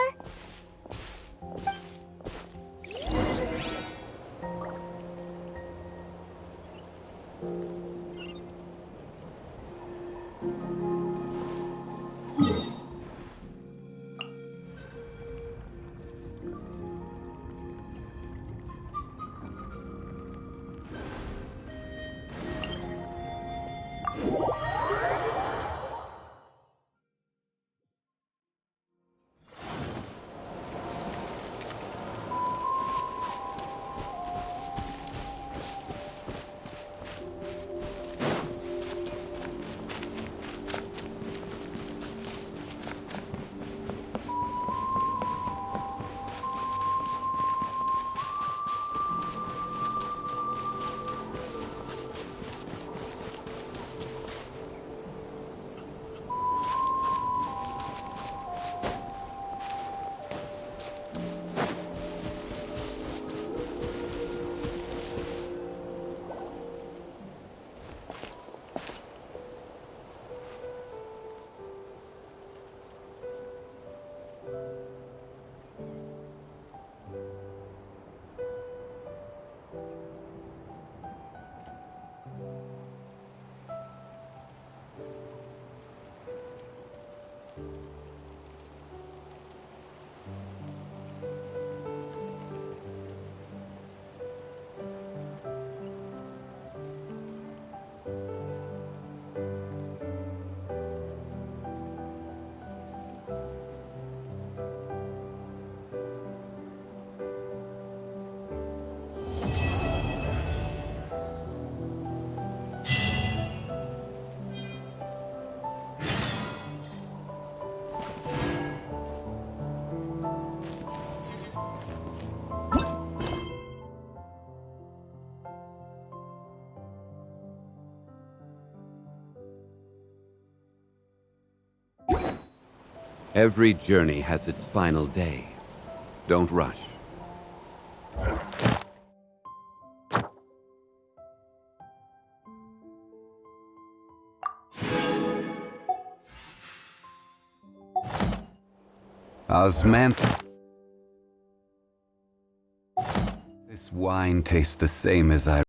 Every journey has its final day. Don't rush. Osmanth. This wine tastes the same as I